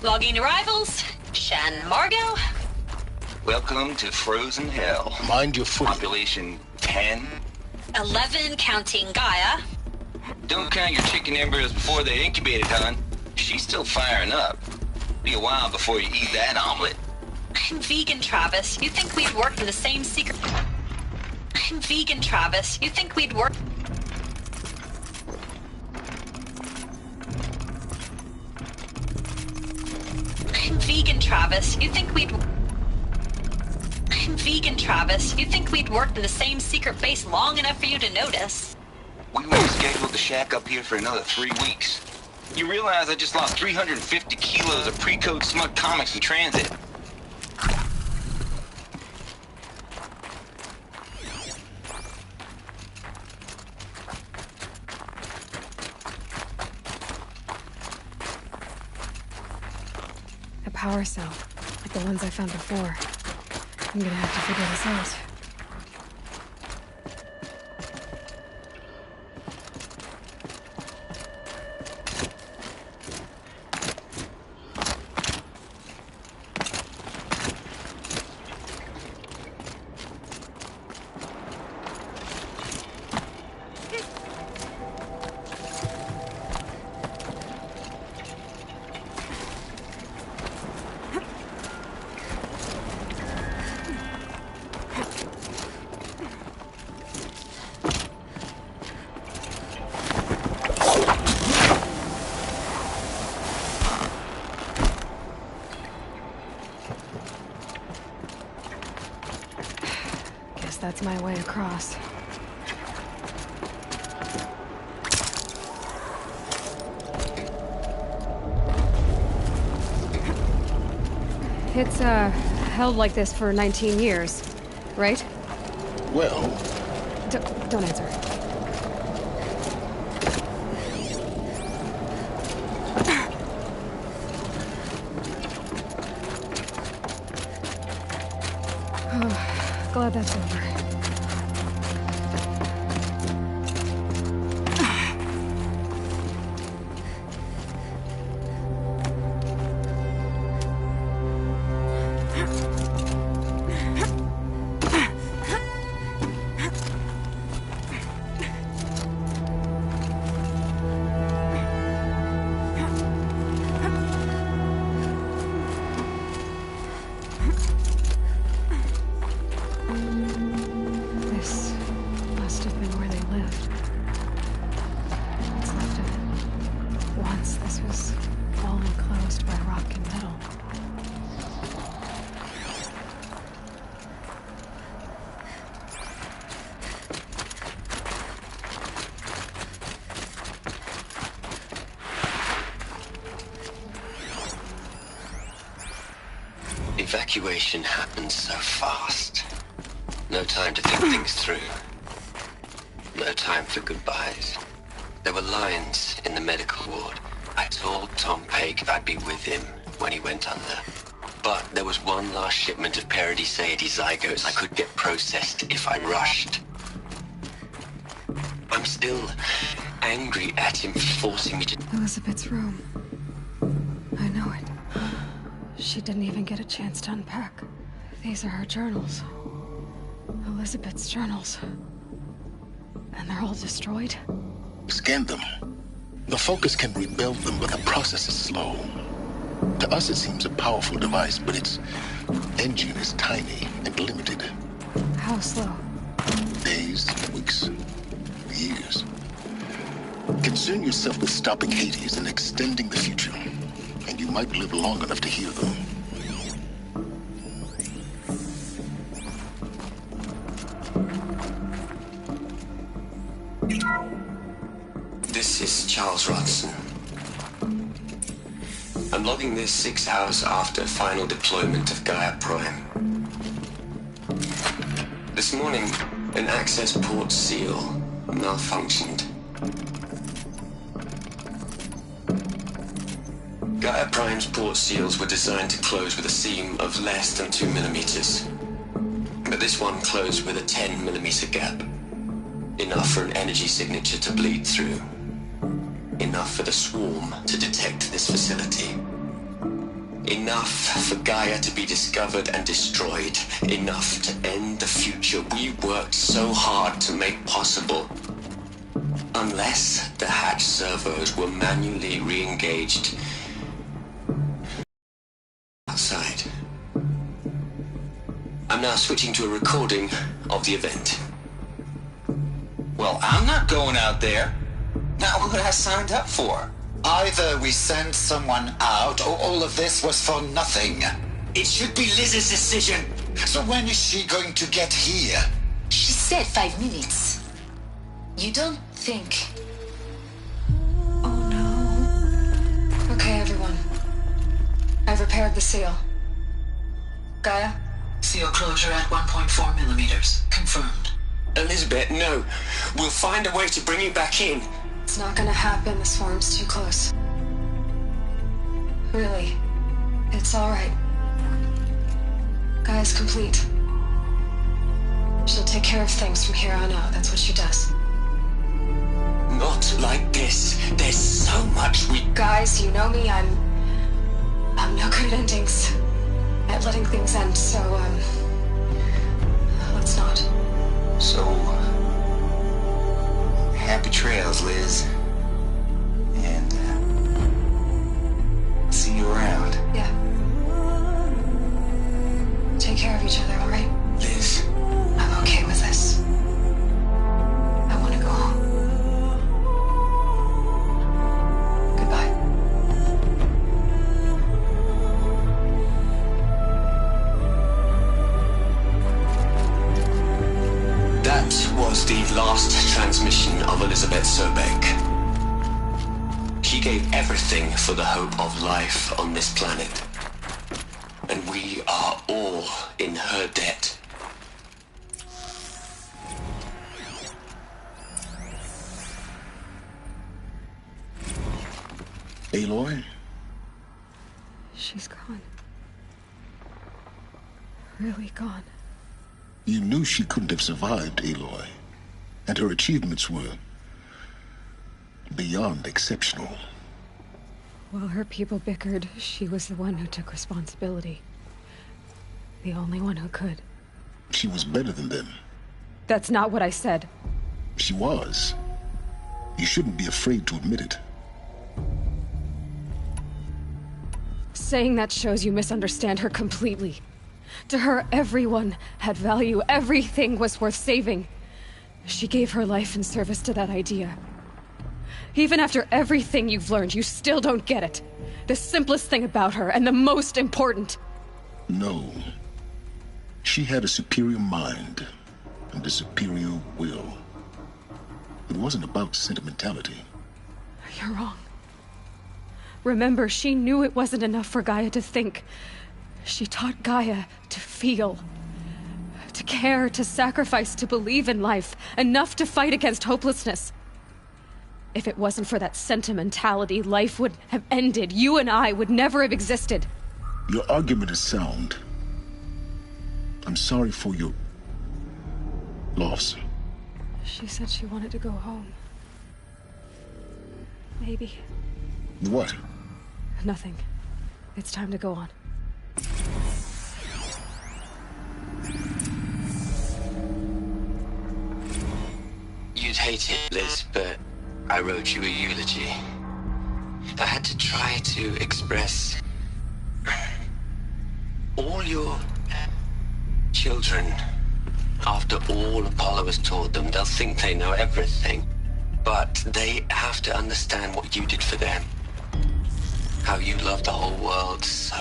Logging arrivals. Shan Margot. Welcome to Frozen Hell. Mind your foot. Population 10. 11 counting Gaia. Don't count your chicken embryos before they incubated, hon. She's still firing up. Be a while before you eat that omelet. I'm vegan, Travis. You think we'd work in the same secret... I'm vegan, Travis. You think we'd work... I'm vegan, Travis. You think we'd... I'm vegan, Travis. You think we'd worked in the same secret base long enough for you to notice? We rescheduled the shack up here for another 3 weeks. You realize I just lost 350 kilos of pre-code smug comics in transit. A power cell, like the ones I found before. I'm gonna have to figure this out. That's my way across. It's, held like this for 19 years, right? Well... Don't answer. Oh, glad that's over. Evacuation happened so fast. No time to think things through. No time for goodbyes. There were lines in the medical ward. I told Tom Pake I'd be with him when he went under. But there was one last shipment of Paradiseidae zygotes I could get processed if I rushed. I'm still angry at him for forcing me to... Elizabeth's room. I know it. She didn't even get a chance to unpack. These are her journals. Elizabeth's journals. And they're all destroyed? Scan them. The Focus can rebuild them, but the process is slow. To us, it seems a powerful device, but its engine is tiny and limited. How slow? Days, weeks, years. Concern yourself with stopping Hades and extending the future, and you might live long enough to hear them. This is Charles Rodson. I'm logging this 6 hours after final deployment of Gaia Prime. This morning, an access port seal malfunctioned. Gaia Prime's port seals were designed to close with a seam of less than 2 millimeters. But this one closed with a 10 millimeter gap. Enough for an energy signature to bleed through. Enough for the swarm to detect this facility. Enough for Gaia to be discovered and destroyed. Enough to end the future we worked so hard to make possible. Unless the hatch servos were manually re-engaged outside. I'm now switching to a recording of the event. Well, I'm not going out there. Not what I signed up for. Either we send someone out, or all of this was for nothing. It should be Liz's decision. So when is she going to get here? She said 5 minutes. You don't think... Oh no. Okay, everyone. I've repaired the seal. Gaia? Seal closure at 1.4 millimeters. Confirmed. Elizabeth, no. We'll find a way to bring you back in. It's not gonna happen. The swarm's too close. Really. It's alright. Gaia's complete. She'll take care of things from here on out. That's what she does. Not like this. There's so much we... Guys, you know me. I'm no good at endings. At letting things end, so, let's not. So, happy trails, Liz. And, see you around. Yeah. Take care of each other, alright? Liz. I'm okay with this. I want to go home. Goodbye. That was the last transmission of Elizabeth Sobek. She gave everything for the hope of life on this planet. And we are all in her debt. Aloy? She's gone. Really gone. You knew she couldn't have survived, Aloy. And her achievements were beyond exceptional. While her people bickered, she was the one who took responsibility. The only one who could. She was better than them. That's not what I said. She was. You shouldn't be afraid to admit it. Saying that shows you misunderstand her completely. To her, everyone had value. Everything was worth saving. She gave her life in service to that idea. Even after everything you've learned, you still don't get it. The simplest thing about her, and the most important. No. She had a superior mind and a superior will. It wasn't about sentimentality. You're wrong. Remember, she knew it wasn't enough for Gaia to think. She taught Gaia to feel. To care, to sacrifice, to believe in life. Enough to fight against hopelessness. If it wasn't for that sentimentality, life would have ended. You and I would never have existed. Your argument is sound. I'm sorry for your loss. She said she wanted to go home. Maybe. What? Nothing. It's time to go on. You'd hate it, Liz, but I wrote you a eulogy. I had to try to express all your children. After all Apollo has taught them, they'll think they know everything. But they have to understand what you did for them. How you loved the whole world so...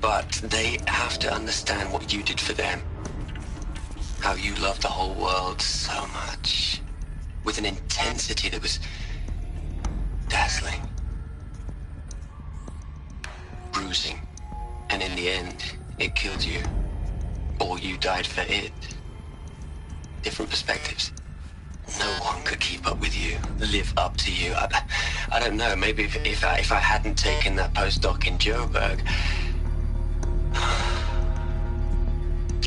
But they have to understand what you did for them. How you loved the whole world so much. With an intensity that was dazzling. Bruising. And in the end, it killed you. Or you died for it. Different perspectives. No one could keep up with you, live up to you. I don't know, maybe if I hadn't taken that postdoc in Joburg.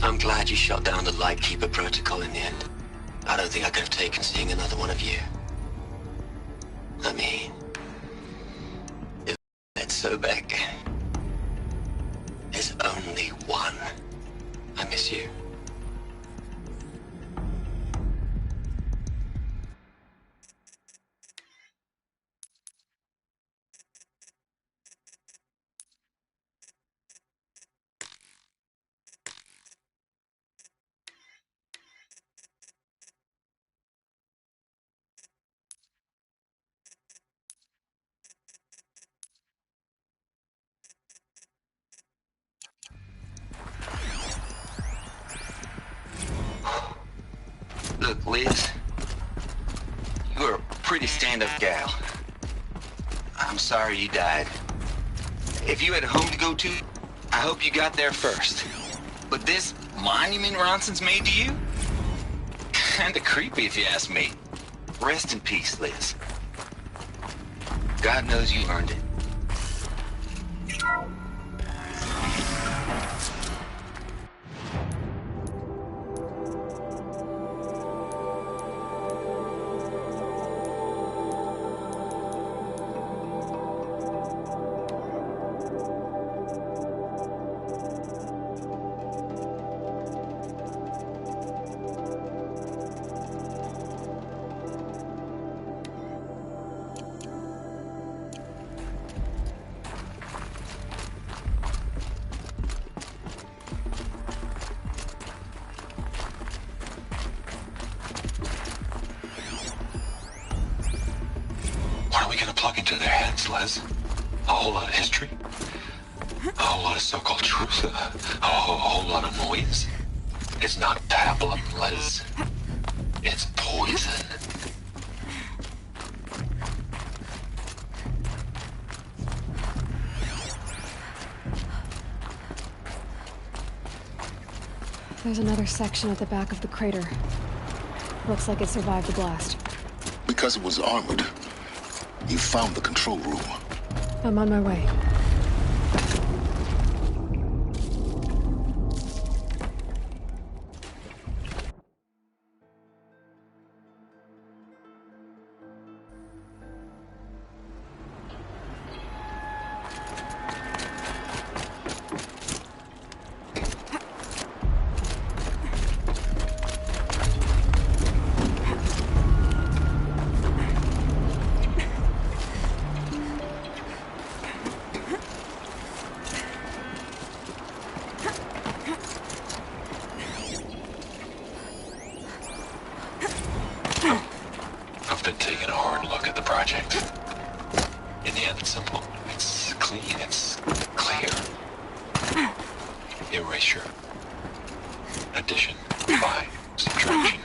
I'm glad you shot down the Lightkeeper protocol in the end. I don't think I could have taken seeing another one of you. I mean... It's so back. only one. I miss you. Look, Liz, you're a pretty stand-up gal. I'm sorry you died. If you had a home to go to, I hope you got there first. But this monument Ronson's made to you? Kinda creepy if you ask me. Rest in peace, Liz. God knows you earned it. Plug into their heads, Les. A whole lot of history. A whole lot of so-called truth. A whole lot of noise. It's not pablum, Les. It's poison. There's another section at the back of the crater. Looks like it survived the blast. Because it was armored. You found the control room. I'm on my way. I've been taking a hard look at the project. In the end, it's simple. It's clean. It's clear. Erasure. Addition. Divide. Subtraction.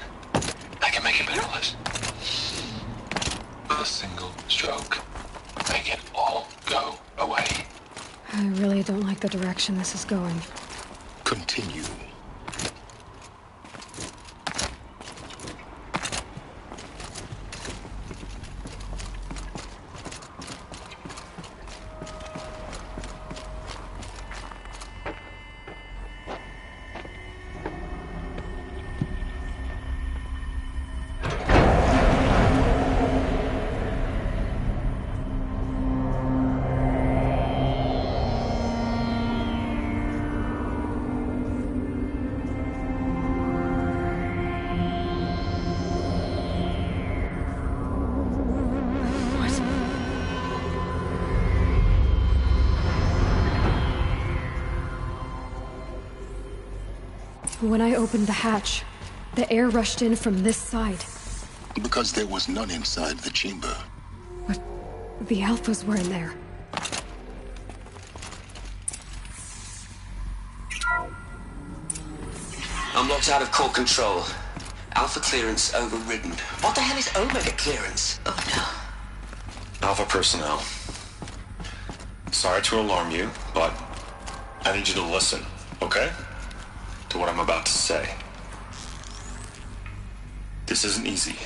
I can make it better, Liz. With a single stroke, make it all go away. I really don't like the direction this is going. Continue. When I opened the hatch, the air rushed in from this side. Because there was none inside the chamber. But the Alphas were in there. I'm locked out of core control. Alpha clearance overridden. What the hell is Omega clearance? Oh no. Alpha personnel. Sorry to alarm you, but I need you to listen, okay? To what I'm about to say. This isn't easy.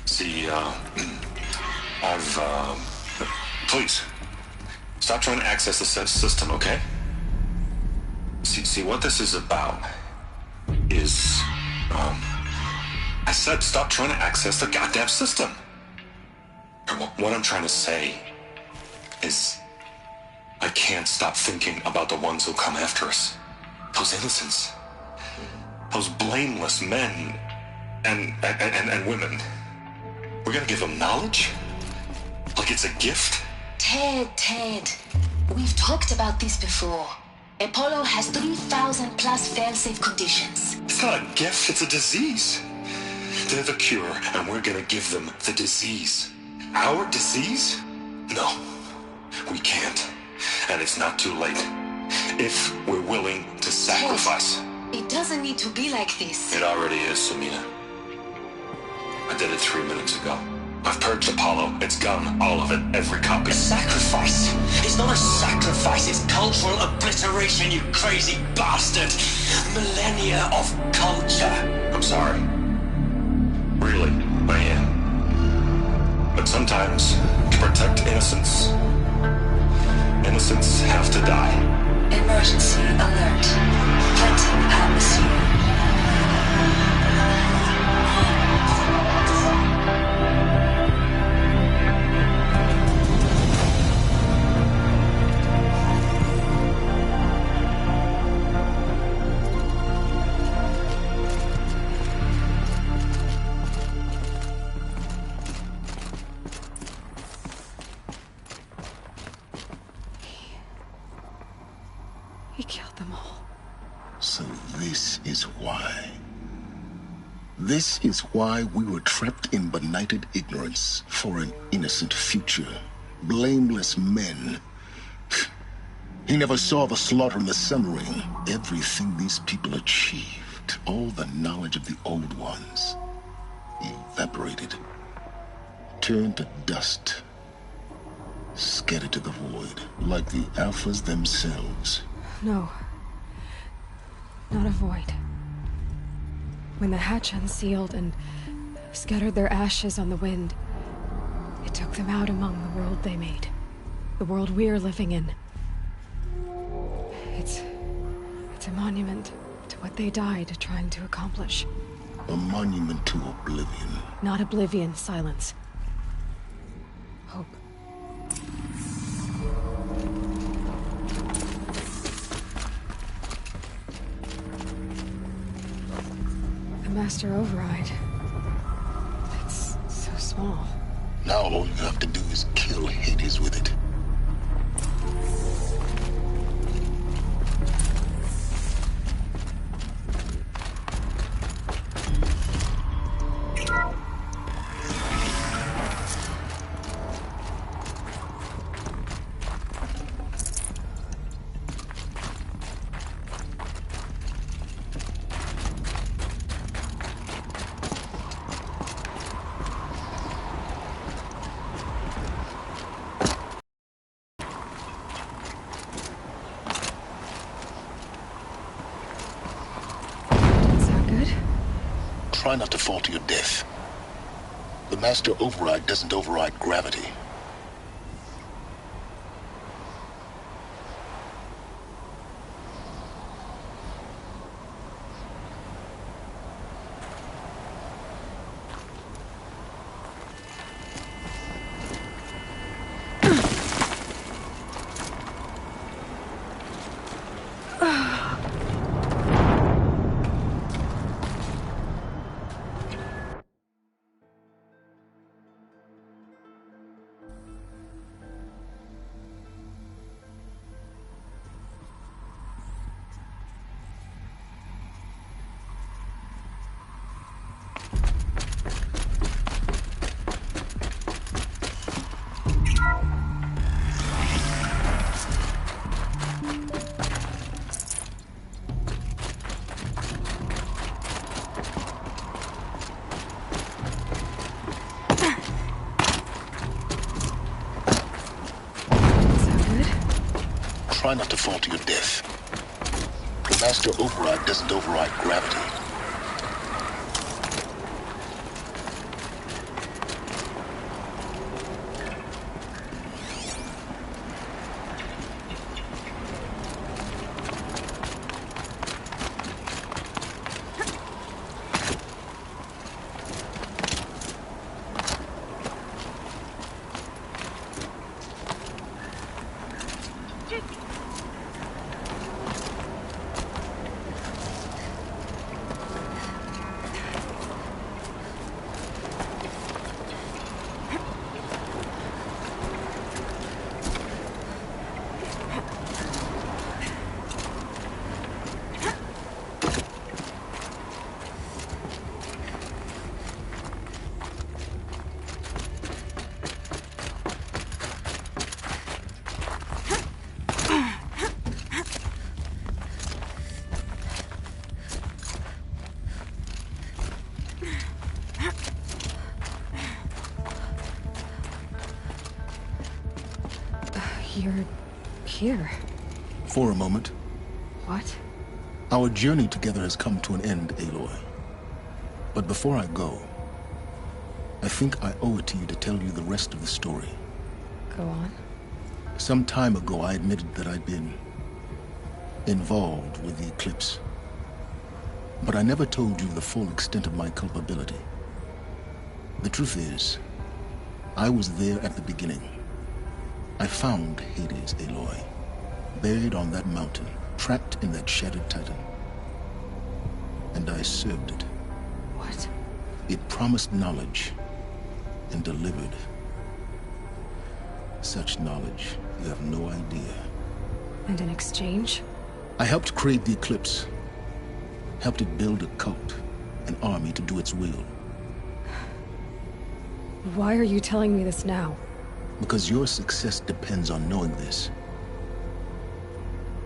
See, please, stop trying to access the system, okay? See, what this is about is, I said stop trying to access the goddamn system. What I'm trying to say is, I can't stop thinking about the ones who'll come after us. Those innocents. Those blameless men and women. We're gonna give them knowledge? Like it's a gift? Ted. We've talked about this before. Apollo has 3,000 plus fail-safe conditions. It's not a gift, it's a disease. They're the cure, and we're gonna give them the disease. Our disease? No, we can't. And it's not too late. If we're willing to sacrifice. Ted, it doesn't need to be like this. It already is, Samina. I did it 3 minutes ago. I've purged Apollo. It's gone. All of it. Every copy. A sacrifice? It's not a sacrifice, it's cultural obliteration, you crazy bastard! Millennia of culture! I'm sorry. Really, I am. But sometimes, to protect innocence, innocents have to die. Emergency alert. Planting atmosphere. He killed them all. So this is why. This is why we were trapped in benighted ignorance for an innocent future. Blameless men. He never saw the slaughter and the summering. Everything these people achieved, all the knowledge of the old ones, evaporated, turned to dust, scattered to the void, like the Alphas themselves. No. Not a void. When the hatch unsealed and scattered their ashes on the wind, it took them out among the world they made. The world we're living in. It's a monument to what they died trying to accomplish. A monument to oblivion. Not oblivion, silence. Hope. The Master Override. It's so small. Now all you have to do is kill Hades with it. Try not to fall to your death. The Master Override doesn't override gravity. Try not to fall to your death. The Master Override doesn't override gravity. You're here. For a moment. What? Our journey together has come to an end, Aloy. But before I go, I think I owe it to you to tell you the rest of the story. Go on. Some time ago, I admitted that I'd been involved with the eclipse. But I never told you the full extent of my culpability. The truth is, I was there at the beginning. I found Hades, Aloy, buried on that mountain, trapped in that shattered titan. And I served it. What? It promised knowledge and delivered. Such knowledge, you have no idea. And in exchange? I helped create the eclipse. Helped it build a cult, an army to do its will. Why are you telling me this now? Because your success depends on knowing this.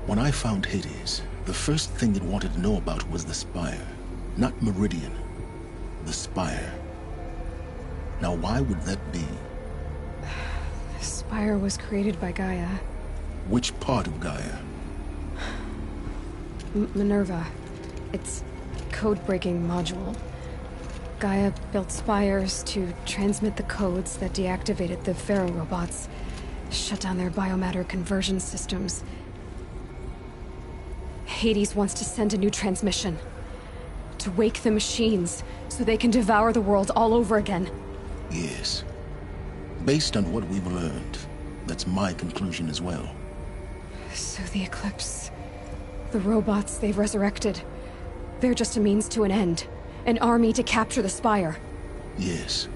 When I found Hades, the first thing it wanted to know about was the Spire. Not Meridian. The Spire. Now why would that be? The Spire was created by Gaia. Which part of Gaia? Minerva. It's code-breaking module. Gaia built spires to transmit the codes that deactivated the Pharaoh robots, shut down their biomatter conversion systems. Hades wants to send a new transmission. To wake the machines, so they can devour the world all over again. Yes. Based on what we've learned, that's my conclusion as well. So the Eclipse... the robots they've resurrected... they're just a means to an end. An army to capture the Spire. Yes.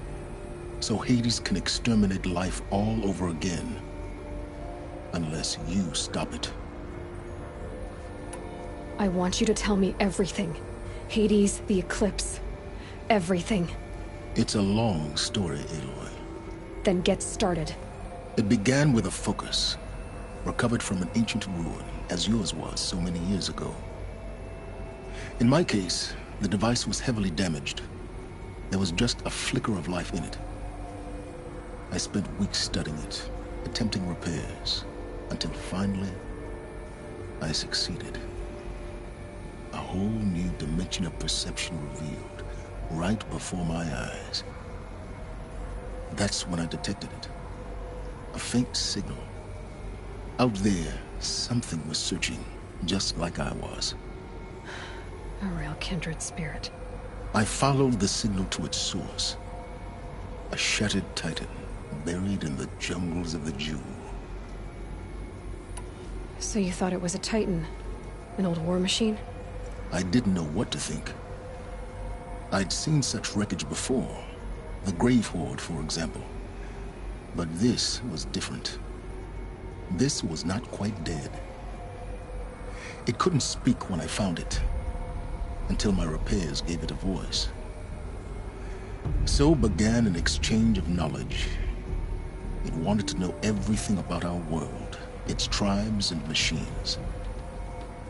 So Hades can exterminate life all over again. Unless you stop it. I want you to tell me everything. Hades, the Eclipse. Everything. It's a long story, Aloy. Then get started. It began with a focus. Recovered from an ancient ruin, as yours was so many years ago. In my case, the device was heavily damaged. There was just a flicker of life in it. I spent weeks studying it, attempting repairs, until finally, I succeeded. A whole new dimension of perception revealed, right before my eyes. That's when I detected it. A faint signal. Out there, something was searching, just like I was. A real kindred spirit. I followed the signal to its source. A shattered titan, buried in the jungles of the Jewel. So you thought it was a titan? An old war machine? I didn't know what to think. I'd seen such wreckage before. The Grave Horde, for example. But this was different. This was not quite dead. It couldn't speak when I found it. Until my repairs gave it a voice. So began an exchange of knowledge. It wanted to know everything about our world, its tribes and machines.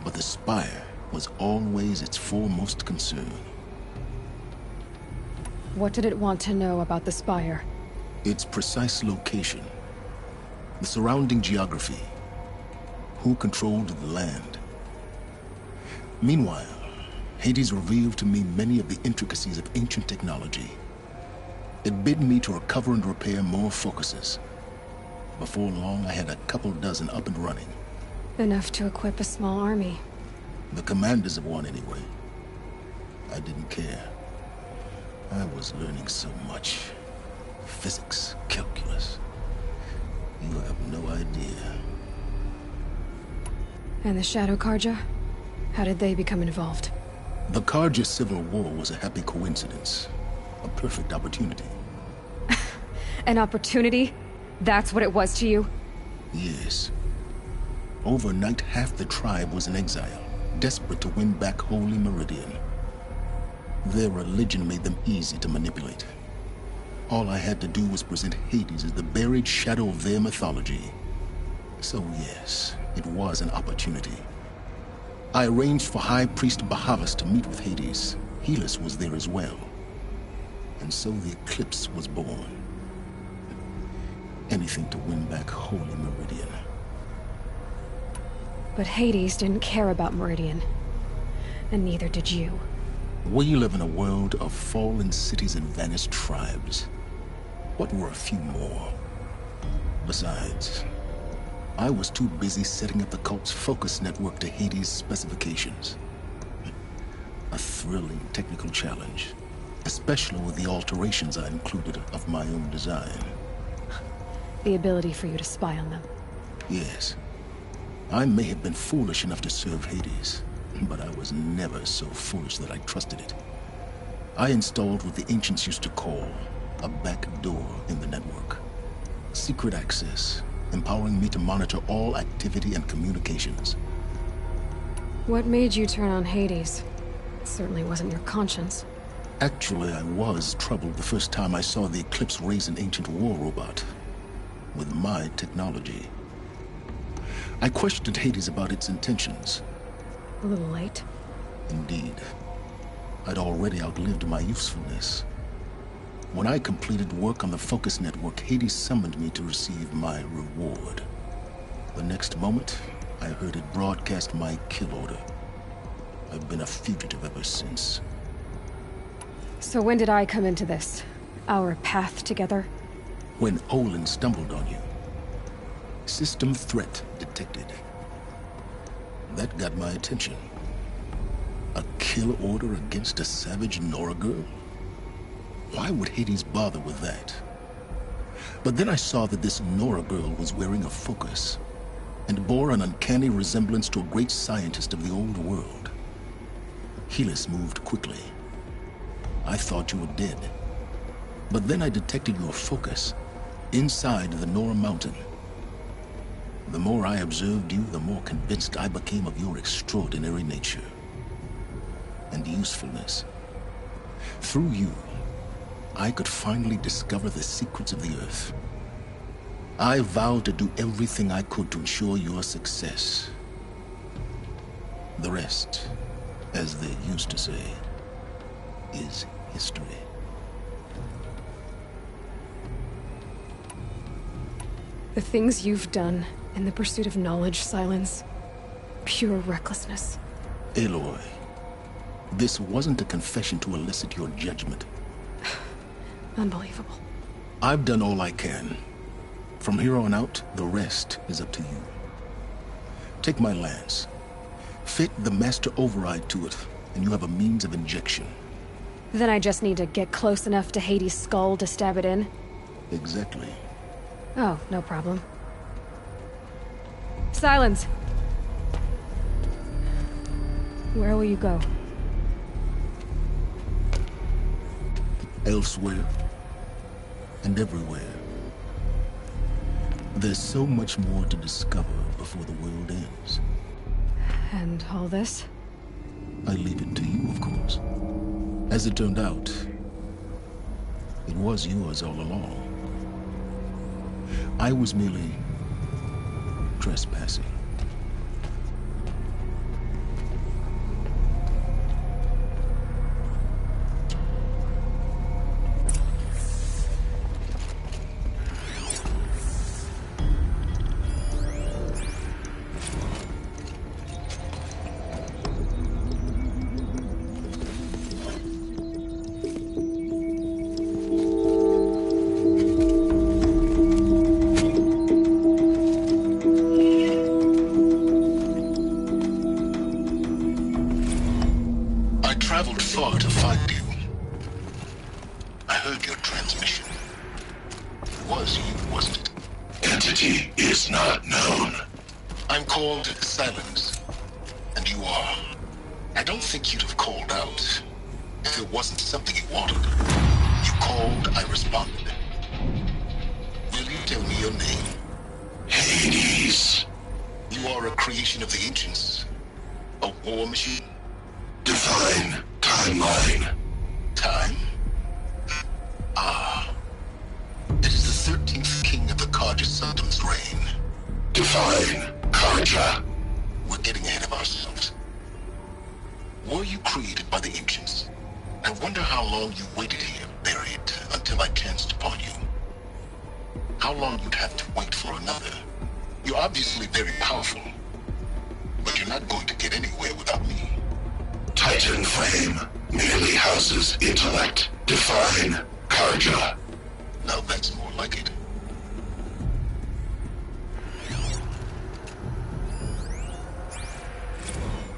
But the Spire was always its foremost concern. What did it want to know about the Spire? Its precise location, the surrounding geography, who controlled the land. Meanwhile, Hades revealed to me many of the intricacies of ancient technology. It bid me to recover and repair more focuses. Before long, I had a couple dozen up and running. Enough to equip a small army. The commanders of one, anyway. I didn't care. I was learning so much. Physics, calculus. You have no idea. And the Shadow Karja? How did they become involved? The Karja Civil War was a happy coincidence. A perfect opportunity. An opportunity? That's what it was to you? Yes. Overnight, half the tribe was in exile, desperate to win back Holy Meridian. Their religion made them easy to manipulate. All I had to do was present Hades as the buried shadow of their mythology. So yes, it was an opportunity. I arranged for High Priest Bahavas to meet with Hades. Helis was there as well. And so the Eclipse was born. Anything to win back Holy Meridian. But Hades didn't care about Meridian. And neither did you. We live in a world of fallen cities and vanished tribes. What were a few more? Besides, I was too busy setting up the cult's focus network to Hades' specifications. A thrilling technical challenge, especially with the alterations I included of my own design. The ability for you to spy on them. Yes. I may have been foolish enough to serve Hades, but I was never so foolish that I trusted it. I installed what the ancients used to call a back door in the network. Secret access, empowering me to monitor all activity and communications. What made you turn on Hades? It certainly wasn't your conscience. Actually, I was troubled the first time I saw the Eclipse raise an ancient war robot. With my technology. I questioned Hades about its intentions. A little late. Indeed. I'd already outlived my usefulness. When I completed work on the Focus Network, Hades summoned me to receive my reward. The next moment, I heard it broadcast my kill order. I've been a fugitive ever since. So when did I come into this? Our path together? When Olin stumbled on you. System threat detected. That got my attention. A kill order against a savage Nora girl? Why would Hades bother with that? But then I saw that this Nora girl was wearing a focus, and bore an uncanny resemblance to a great scientist of the old world. Helis moved quickly. I thought you were dead. But then I detected your focus inside the Nora mountain. The more I observed you, the more convinced I became of your extraordinary nature and usefulness. Through you, I could finally discover the secrets of the Earth. I vowed to do everything I could to ensure your success. The rest, as they used to say, is history. The things you've done in the pursuit of knowledge, Silence. Pure recklessness. Aloy, this wasn't a confession to elicit your judgment. Unbelievable. I've done all I can. From here on out, the rest is up to you. Take my lance. Fit the master override to it, and you have a means of injection. Then I just need to get close enough to Hades' skull to stab it in? Exactly. Oh, no problem. Silence! Where will you go? Elsewhere. And everywhere. There's so much more to discover before the world ends. And all this? I leave it to you, of course. As it turned out, it was yours all along. I was merely trespassing. not going to get anywhere without me. Titan Flame merely houses intellect. Define Karja. Now that's more like it.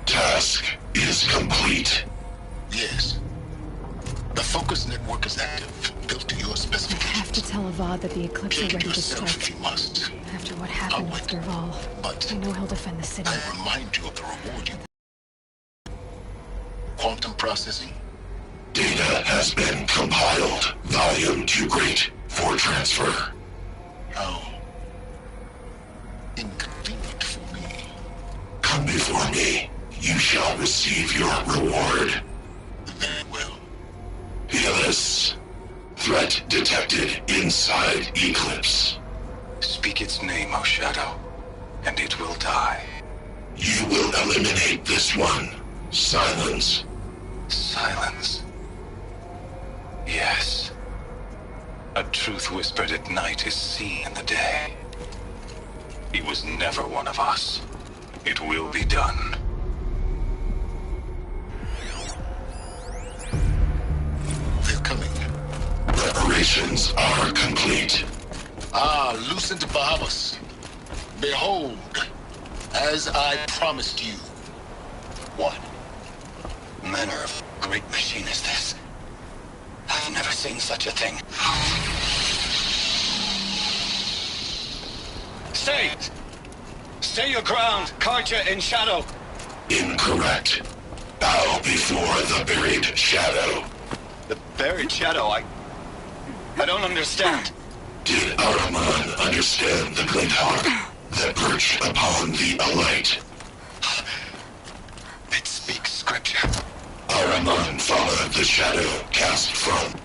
Task is complete. Yes. The focus network is active, built to your I specifications. have to tell Avad that the Eclipse Kill are it ready to yourself strike. if you must. After what happened I'll with wait. Derval, But I know he'll defend the city. I remind you of the reward you... Quantum processing. Data has been compiled. Volume too great for transfer. How inconvenient for me. Come before me. You shall receive your reward. Very well. Helis. Threat detected inside Eclipse. Speak its name, O Shadow, and it will die. You will eliminate this one. Silence. Silence. Yes. A truth whispered at night is seen in the day. He was never one of us. It will be done. They're coming. Preparations are complete. Ah, Lucent Bahamas. Behold, as I promised you. What? Manner of great machine is this? I've never seen such a thing. Stay! Stay your ground, Karja in Shadow! Incorrect. Bow before the buried shadow. The buried shadow, I don't understand. Did Araman understand the glint hawk that perched upon the alight? It speaks scripture. Araman followed the shadow cast from.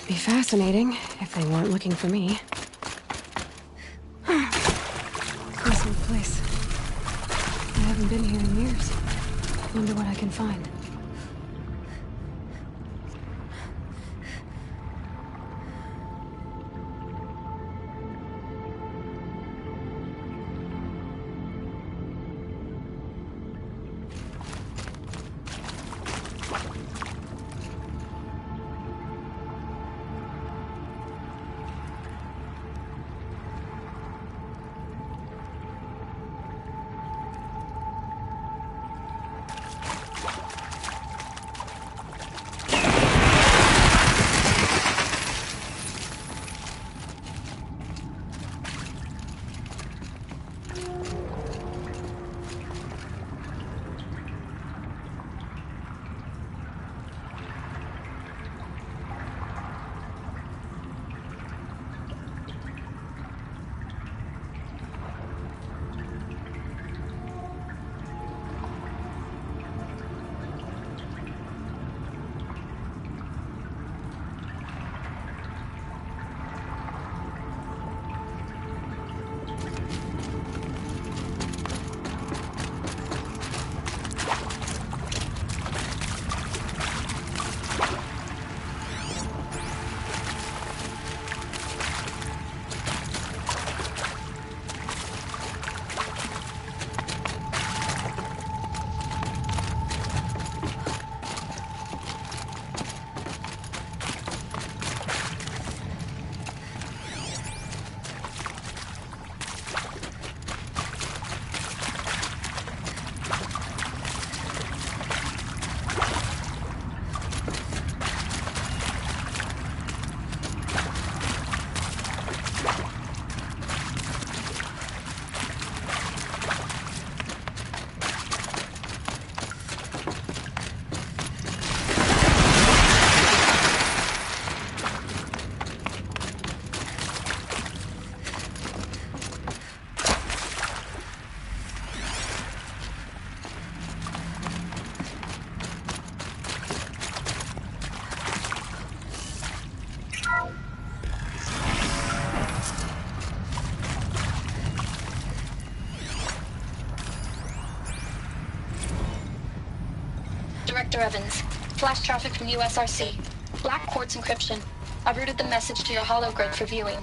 Be fascinating if they weren't looking for me. Nice old place. I haven't been here in years. Wonder what I can find. Director Evans. Flash traffic from USRC. Black quartz encryption. I routed the message to your hologrid for viewing.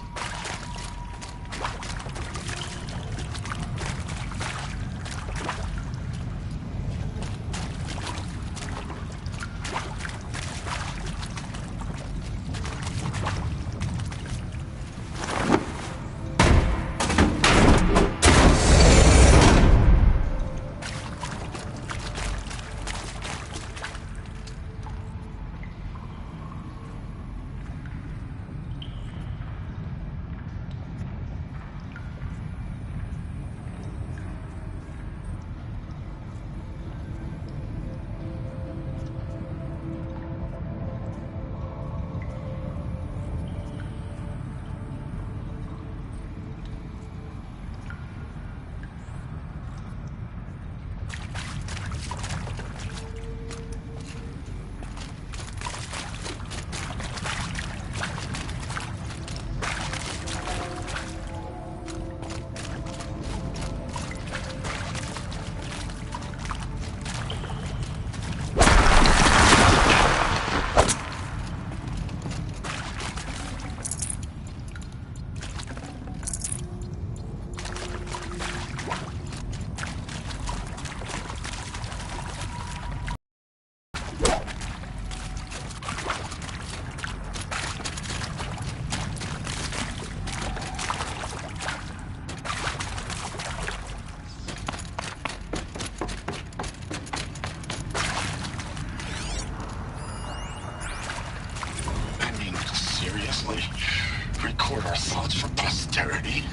Record our thoughts for posterity.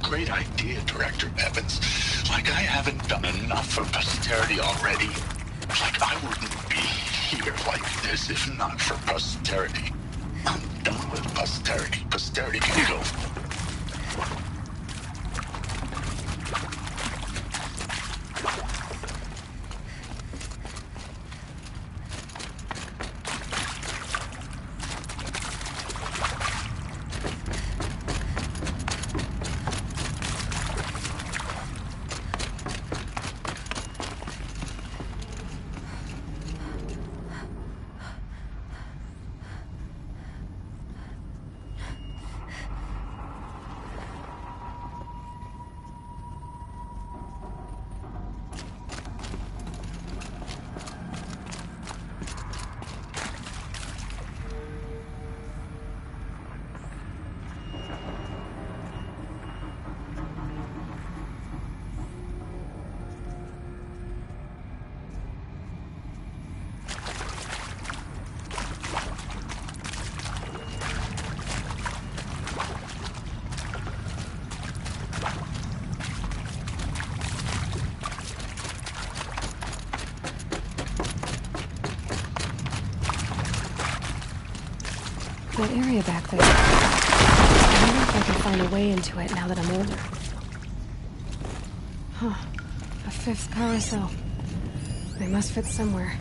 Great idea, Director Evans. Like I haven't done enough for posterity already. Like I wouldn't be here like this if not for posterity. I'm done with posterity. Posterity can go. That area back there. I wonder if I can find a way into it now that I'm older. Huh. A fifth power cell. They must fit somewhere.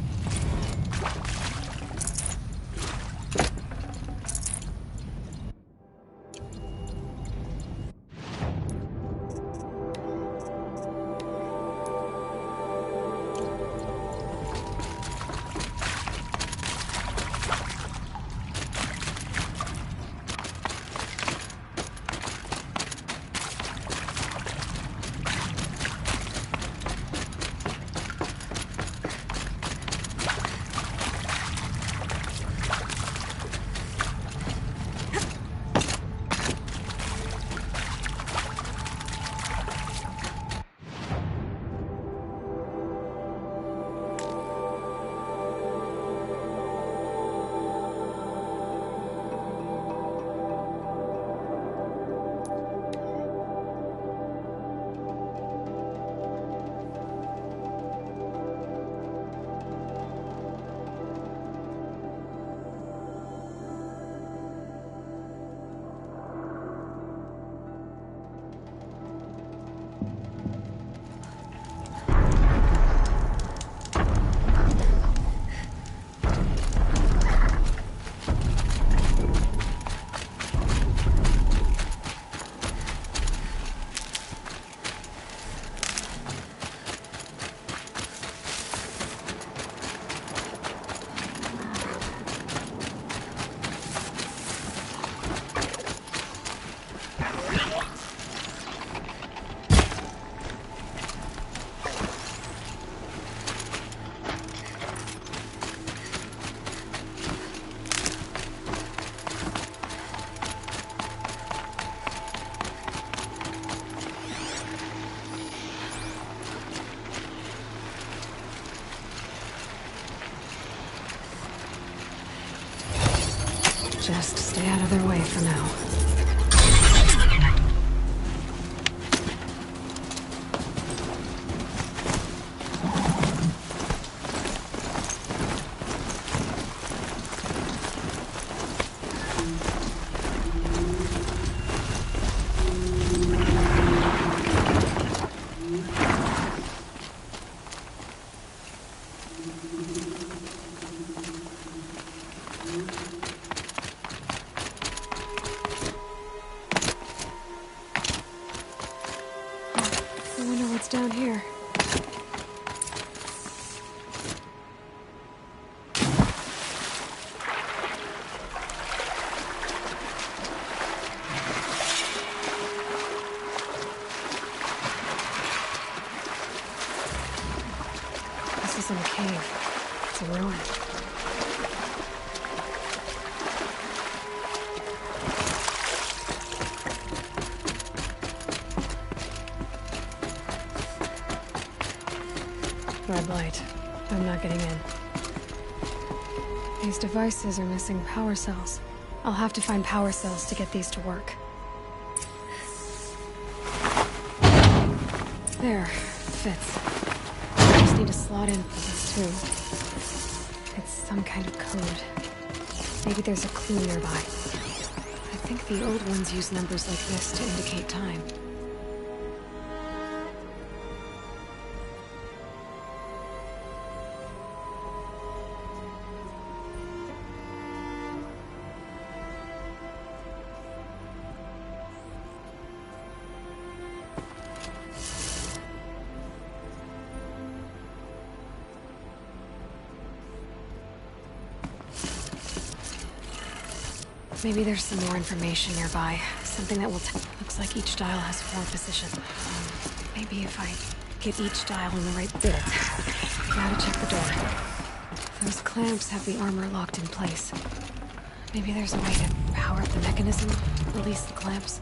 Best stay out of their way for now. Down here. This isn't a cave. It's a ruin. Red light. I'm not getting in. These devices are missing power cells. I'll have to find power cells to get these to work. There. Fits. I just need a slot in for this too. It's some kind of code. Maybe there's a clue nearby. I think the old ones use numbers like this to indicate time. Maybe there's some more information nearby. Something that will looks like each dial has 4 positions. Maybe if I get each dial in the right bit. Gotta check the door. Those clamps have the armor locked in place. Maybe there's a way to power up the mechanism, release the clamps.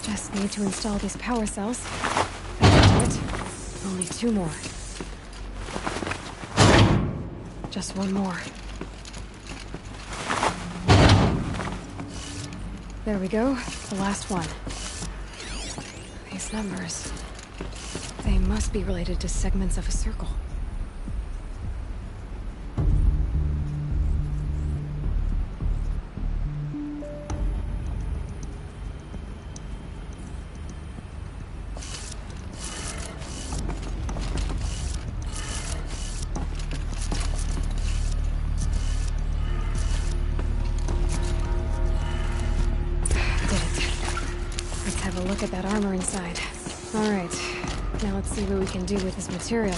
Just need to install these power cells. That'll do it. Only 2 more. Just 1 more. There we go. The last one. These numbers. They must be related to segments of a circle. Look at that armor inside. All right, now let's see what we can do with this material.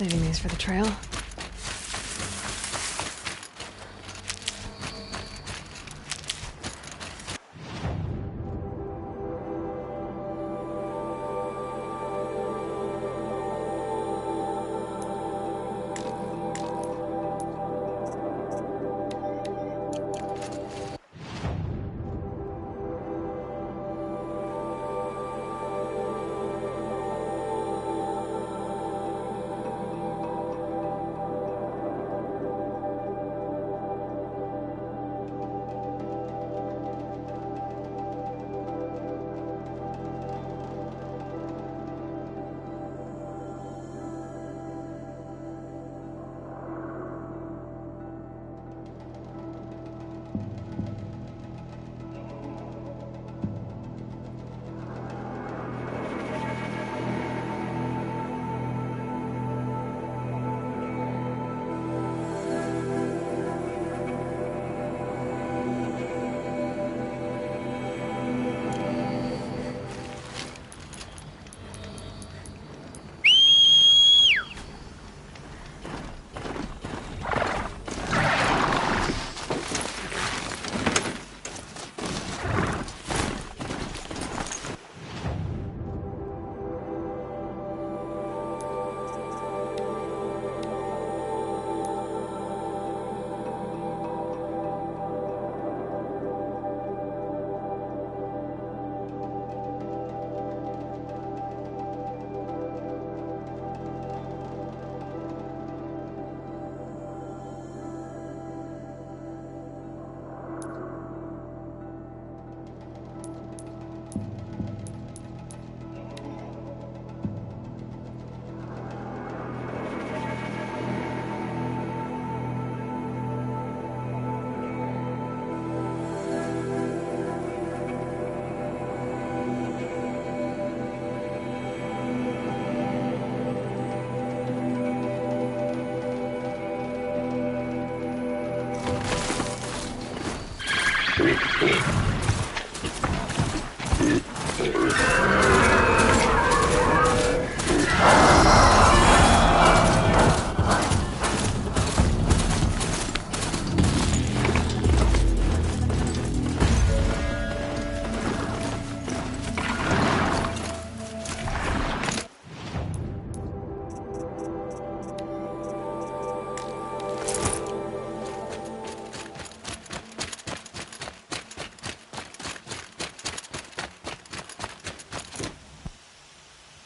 Saving these for the trail.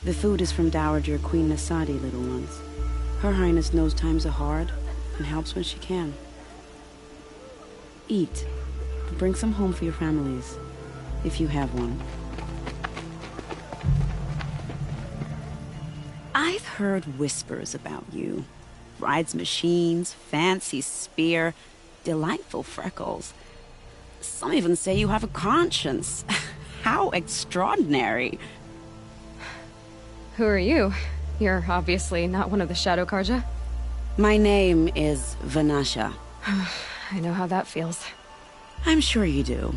The food is from Dowager Queen Nasadi, little ones. Her Highness knows times are hard and helps when she can. Eat. Bring some home for your families, if you have one. I've heard whispers about you. Rides machines, fancy spear, delightful freckles. Some even say you have a conscience. How extraordinary. Who are you? You're obviously not one of the Shadow Karja. My name is Vanasha. I know how that feels. I'm sure you do.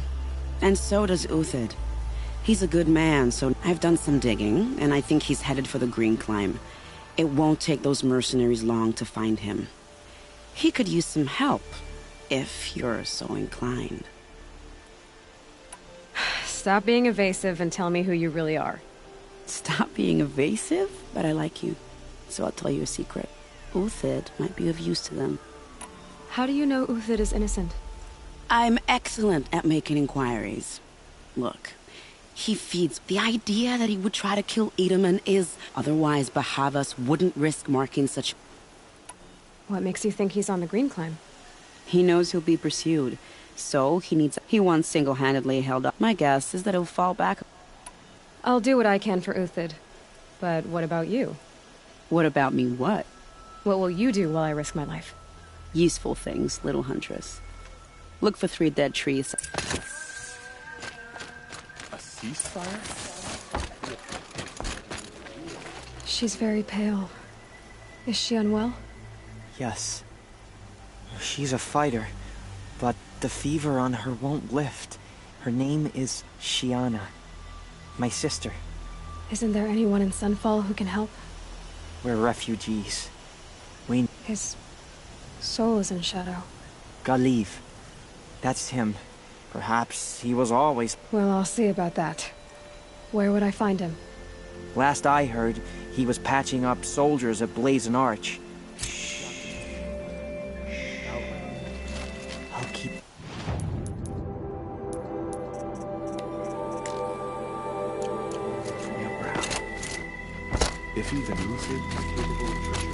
And so does Uthid. He's a good man, so I've done some digging, and I think he's headed for the Green Climb. It won't take those mercenaries long to find him. He could use some help, if you're so inclined. Stop being evasive and tell me who you really are. Stop being evasive? But I like you. So I'll tell you a secret. Uthid might be of use to them. How do you know Uthid is innocent? I'm excellent at making inquiries. Look, he feeds the idea that he would try to kill Edelman is otherwise Bahavas wouldn't risk marking such... What makes you think he's on the Green Climb? He knows he'll be pursued, so he once single-handedly held up. My guess is that he'll fall back. I'll do what I can for Uthid. But what about you? What about me what? What will you do while I risk my life? Useful things, little huntress. Look for 3 dead trees. A ceasefire? She's very pale. Is she unwell? Yes. She's a fighter, but the fever on her won't lift. Her name is Shiana. My sister. Isn't there anyone in Sunfall who can help? We're refugees. His soul is in shadow. Galiv. That's him. Perhaps he was always... Well, I'll see about that. Where would I find him? Last I heard, he was patching up soldiers at Blazon Arch. I'll keep... If he's elusive and capable of treachery.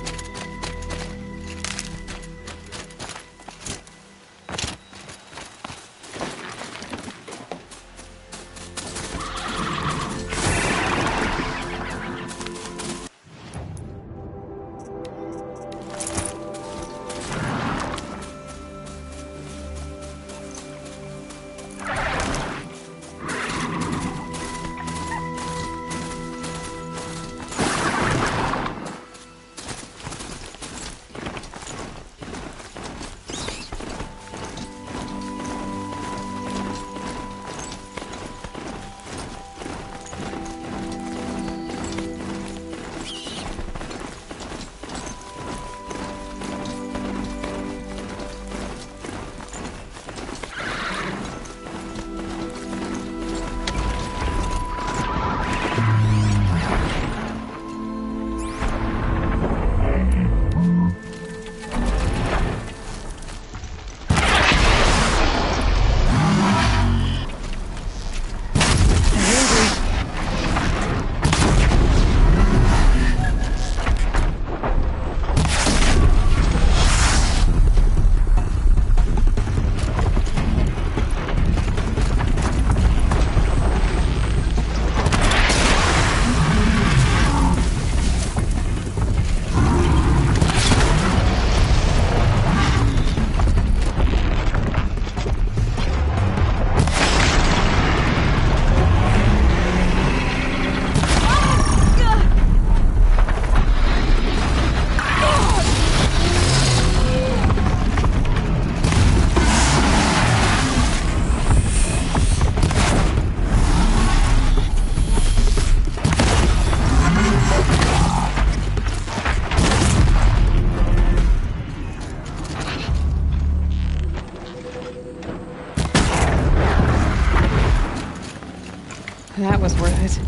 That was worth it.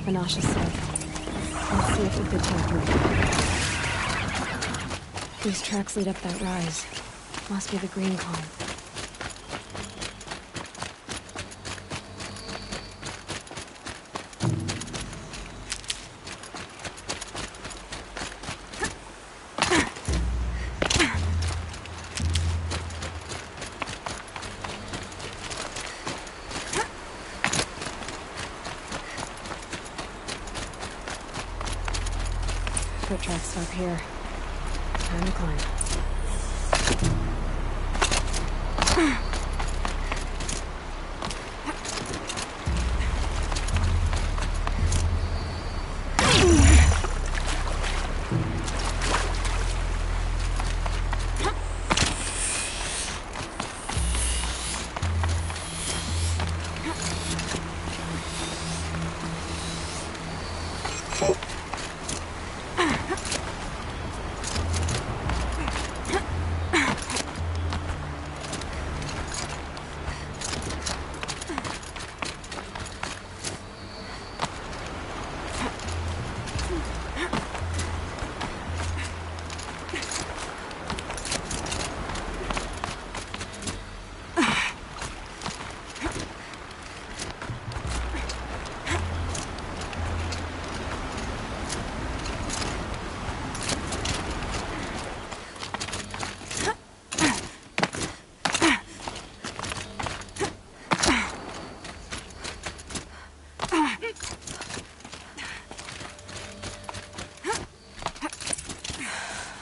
Menashe said. Let's see if Uthid can prove it. These tracks lead up that rise. Must be the green column. Foot tracks stop here. Time to climb.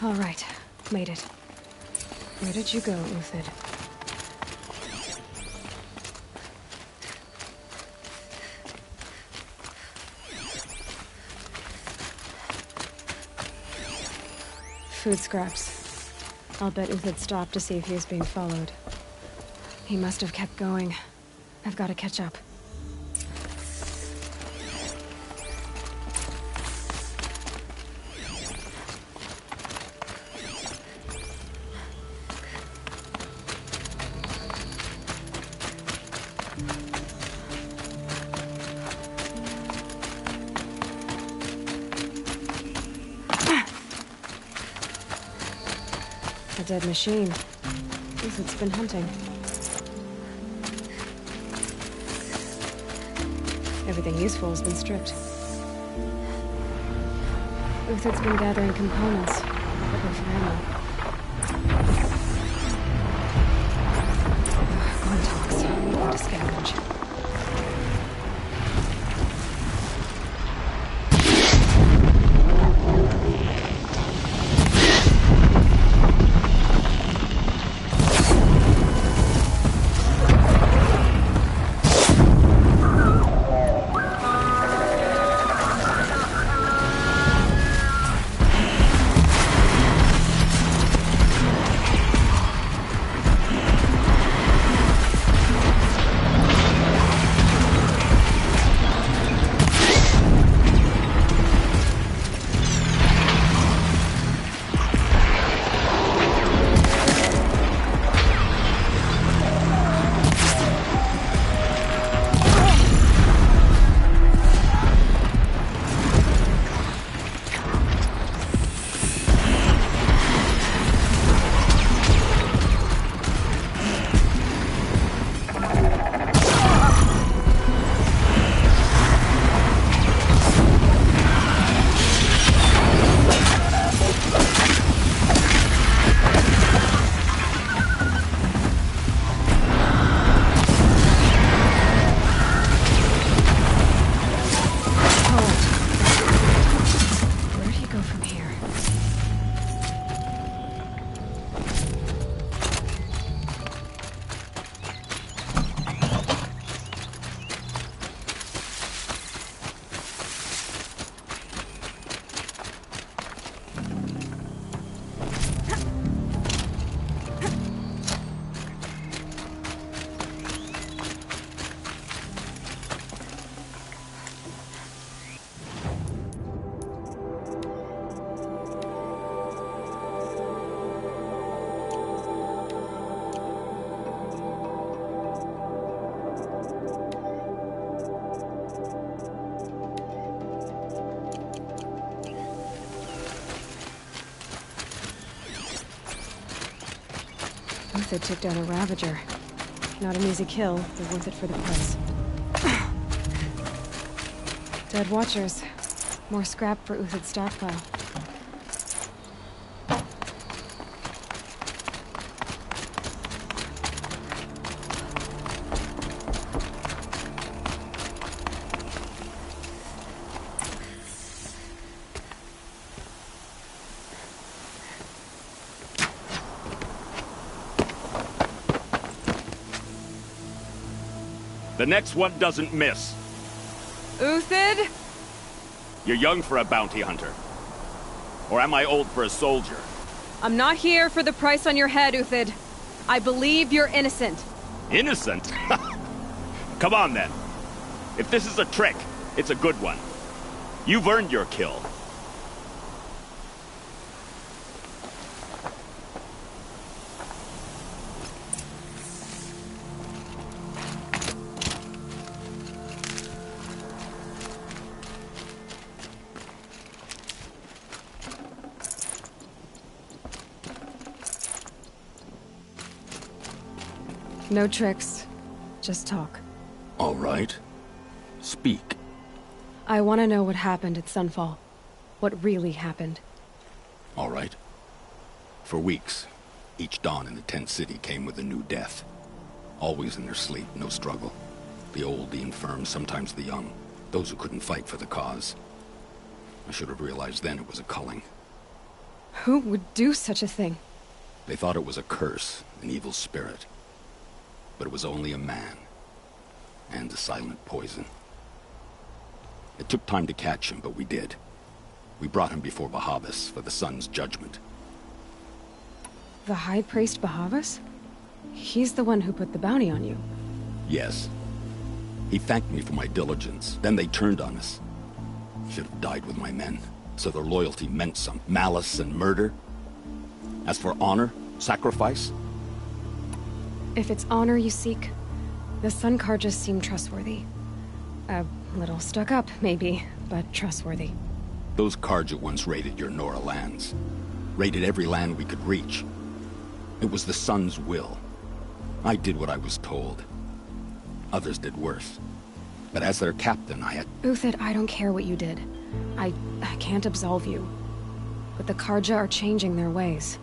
All right, made it. Where did you go, Uthid? Food scraps. I'll bet Uthid stopped to see if he was being followed. He must have kept going. I've got to catch up. A dead machine. Uthid's been hunting. Everything useful has been stripped. Uthid's been gathering components, looking for ammo. Going talks. Need to scavenge. Uthid took down a Ravager. Not an easy kill, but worth it for the price. Dead Watchers. More scrap for Uthid's stockpile. The next one doesn't miss. Uthid? You're young for a bounty hunter. Or am I old for a soldier? I'm not here for the price on your head, Uthid. I believe you're innocent. Innocent? Come on, then. If this is a trick, it's a good one. You've earned your kill. No tricks. Just talk. All right. Speak. I want to know what happened at Sunfall. What really happened. All right. For weeks, each dawn in the tent city came with a new death. Always in their sleep, no struggle. The old, the infirm, sometimes the young. Those who couldn't fight for the cause. I should have realized then it was a culling. Who would do such a thing? They thought it was a curse, an evil spirit. But it was only a man. And a silent poison. It took time to catch him, but we did. We brought him before Bahavas for the sun's judgment. The High Priest Bahavas? He's the one who put the bounty on you. Yes. He thanked me for my diligence. Then they turned on us. Should have died with my men. So their loyalty meant some malice and murder. As for honor, sacrifice... If it's honor you seek, the Sun Karjas seem trustworthy. A little stuck up, maybe, but trustworthy. Those Karja once raided your Nora lands. Raided every land we could reach. It was the Sun's will. I did what I was told. Others did worse. But as their captain, I had... Uthid, I don't care what you did. I can't absolve you. But the Karja are changing their ways.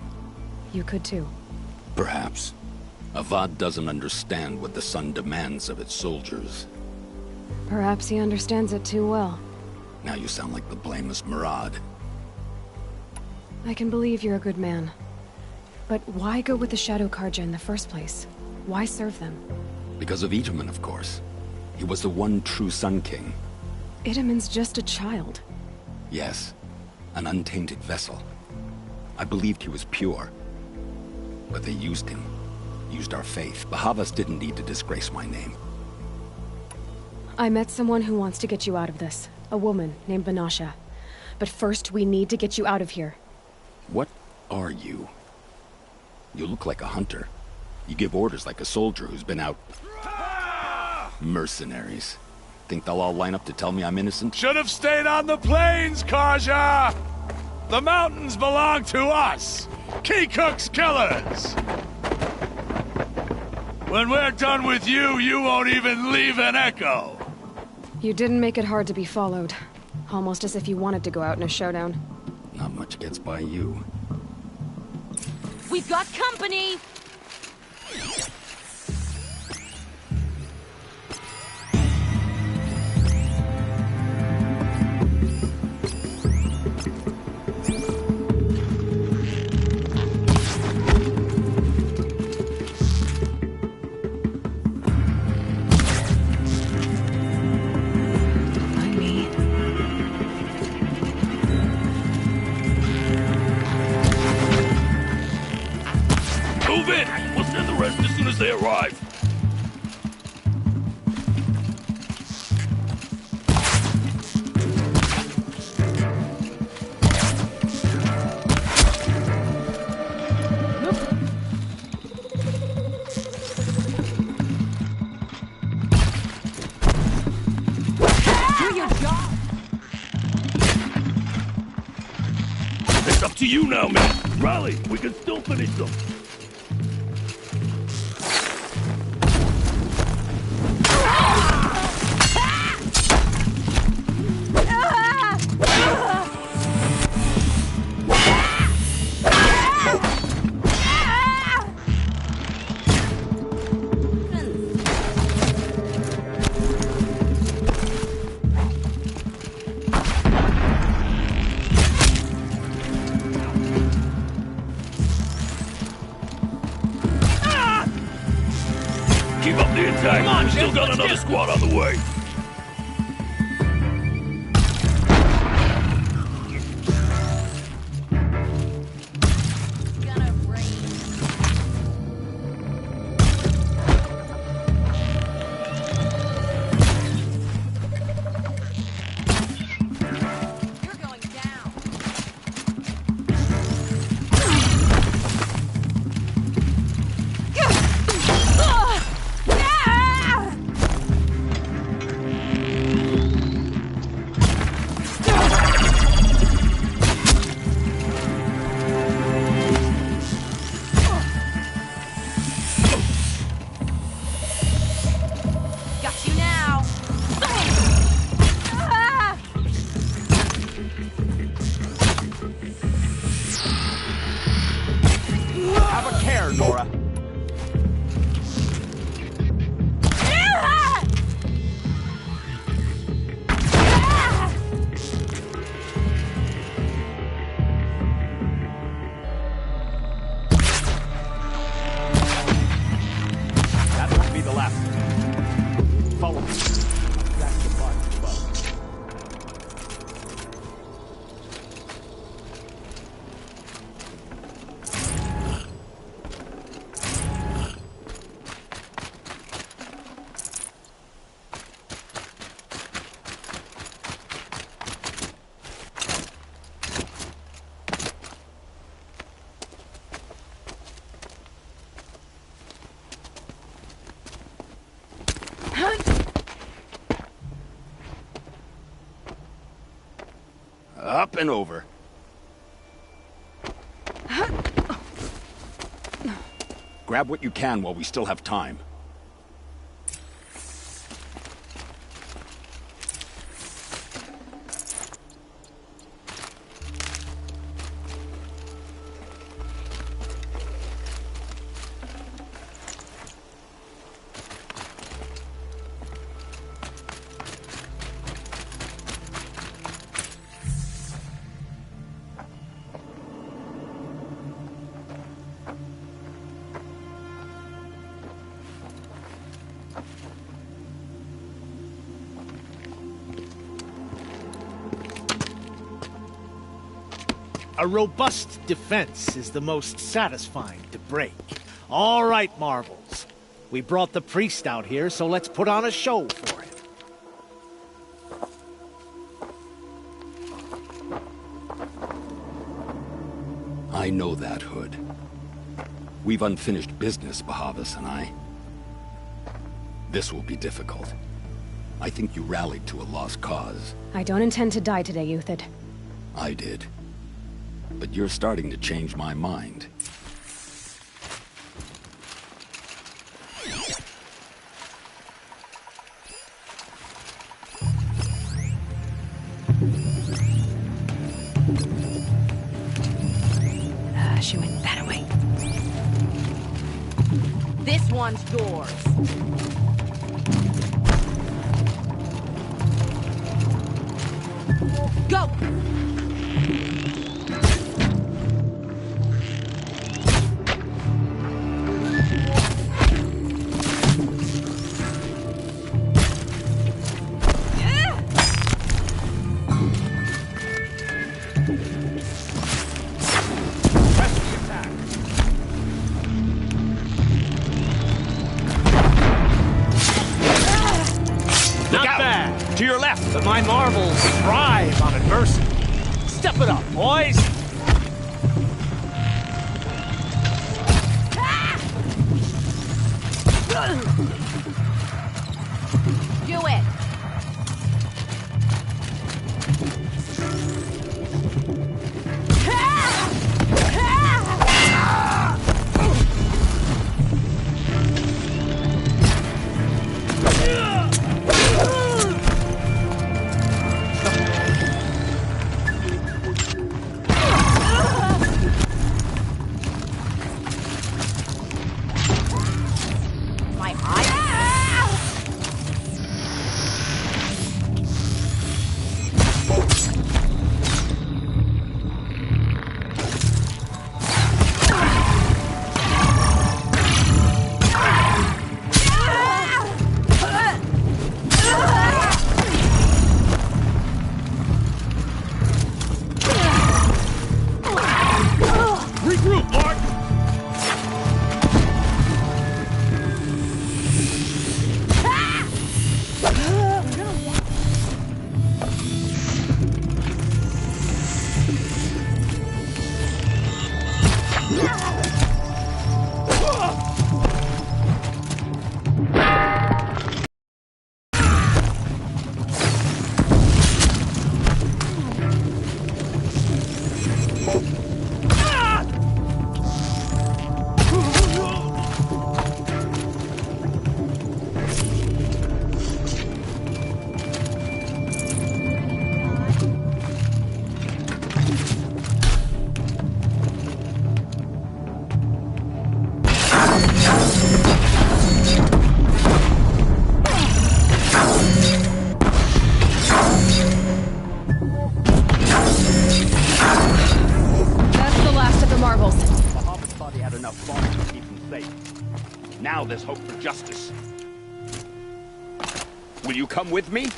You could too. Perhaps. Avad doesn't understand what the Sun demands of its soldiers. Perhaps he understands it too well. Now you sound like the blameless Murad. I can believe you're a good man. But why go with the Shadow Karja in the first place? Why serve them? Because of Itaman, of course. He was the one true Sun King. Itaman's just a child. Yes. An untainted vessel. I believed he was pure. But they used him. Used our faith. Bahavas didn't need to disgrace my name. I met someone who wants to get you out of this. A woman named Banasha. But first, we need to get you out of here. What are you? You look like a hunter. You give orders like a soldier who's been out... Mercenaries. Think they'll all line up to tell me I'm innocent? Should have stayed on the plains, Karja! The mountains belong to us! Keycook's killers! When we're done with you, you won't even leave an echo! You didn't make it hard to be followed. Almost as if you wanted to go out in a showdown. Not much gets by you. We've got company! They arrive. It's up to you now, man. Rally, we can still finish them. Keep up the attack. Come on, We still Jim, got let's another get- squad on the way. Got you now. Have a care, Nora. That won't be the last. Follow me. That's the part as well. Up and over. Grab what you can while we still have time. A robust defense is the most satisfying to break. All right, Marvels. We brought the priest out here, so let's put on a show for him. I know that, Hood. We've unfinished business, Bahavas and I. This will be difficult. I think you rallied to a lost cause. I don't intend to die today, Euthyd. I did. But you're starting to change my mind. She went that way. This one's yours. Go! Not bad. To your left. But my Marvels thrive on adversity. Step it up, boys. Do it. thought he had enough bombs to keep him safe. Now there's hope for justice. Will you come with me?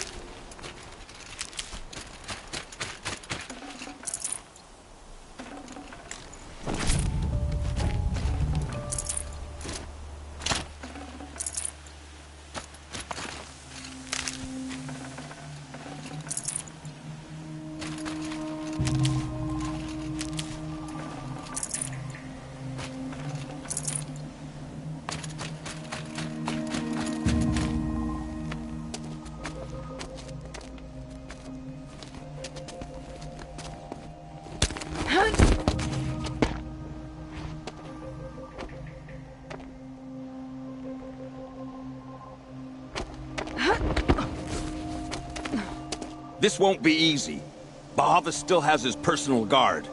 This won't be easy. Bahavas still has his personal guard.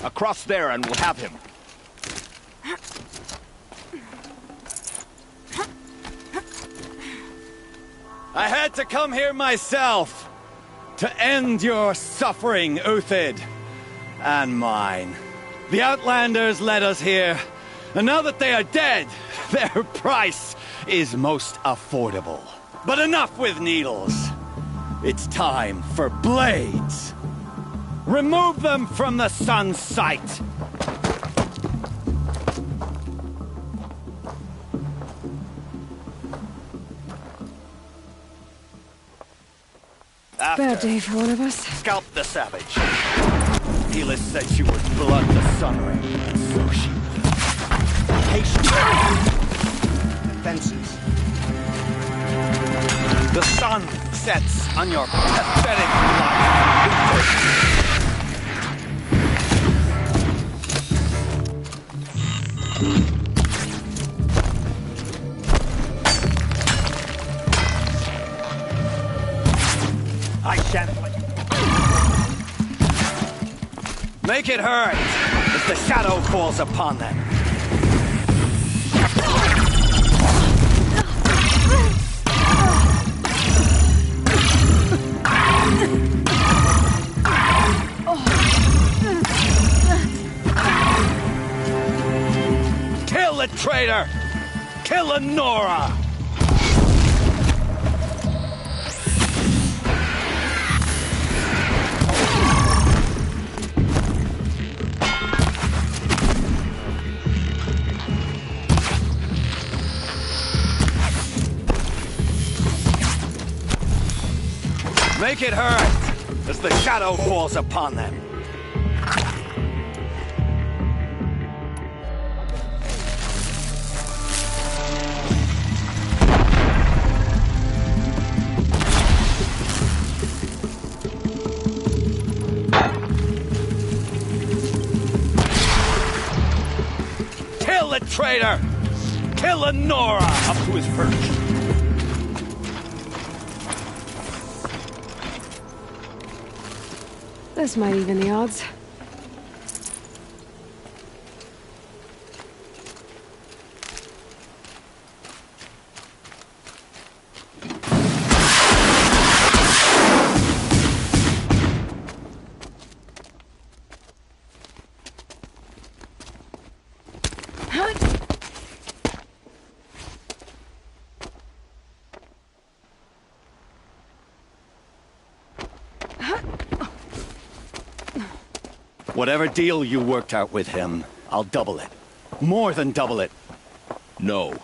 Across there and we'll have him. I had to come here myself to end your suffering, Uthid, and mine. The Outlanders led us here, and now that they are dead, their price is most affordable. But enough with needles. It's time for blades. Remove them from the sun's sight. Bad day for one of us. Scalp the savage. Hela said she would blood the Sunray, and so she will. Patience. Defenses. The sun sets on your pathetic life. I shan't let you. Make it hurt as the shadow falls upon them. Kill the traitor! Kill Lenora! Make it hurt as the shadow falls upon them. Kill the traitor! Kill Lenora! Up to his perch. This might even the odds. Whatever deal you worked out with him, I'll double it. More than double it. No.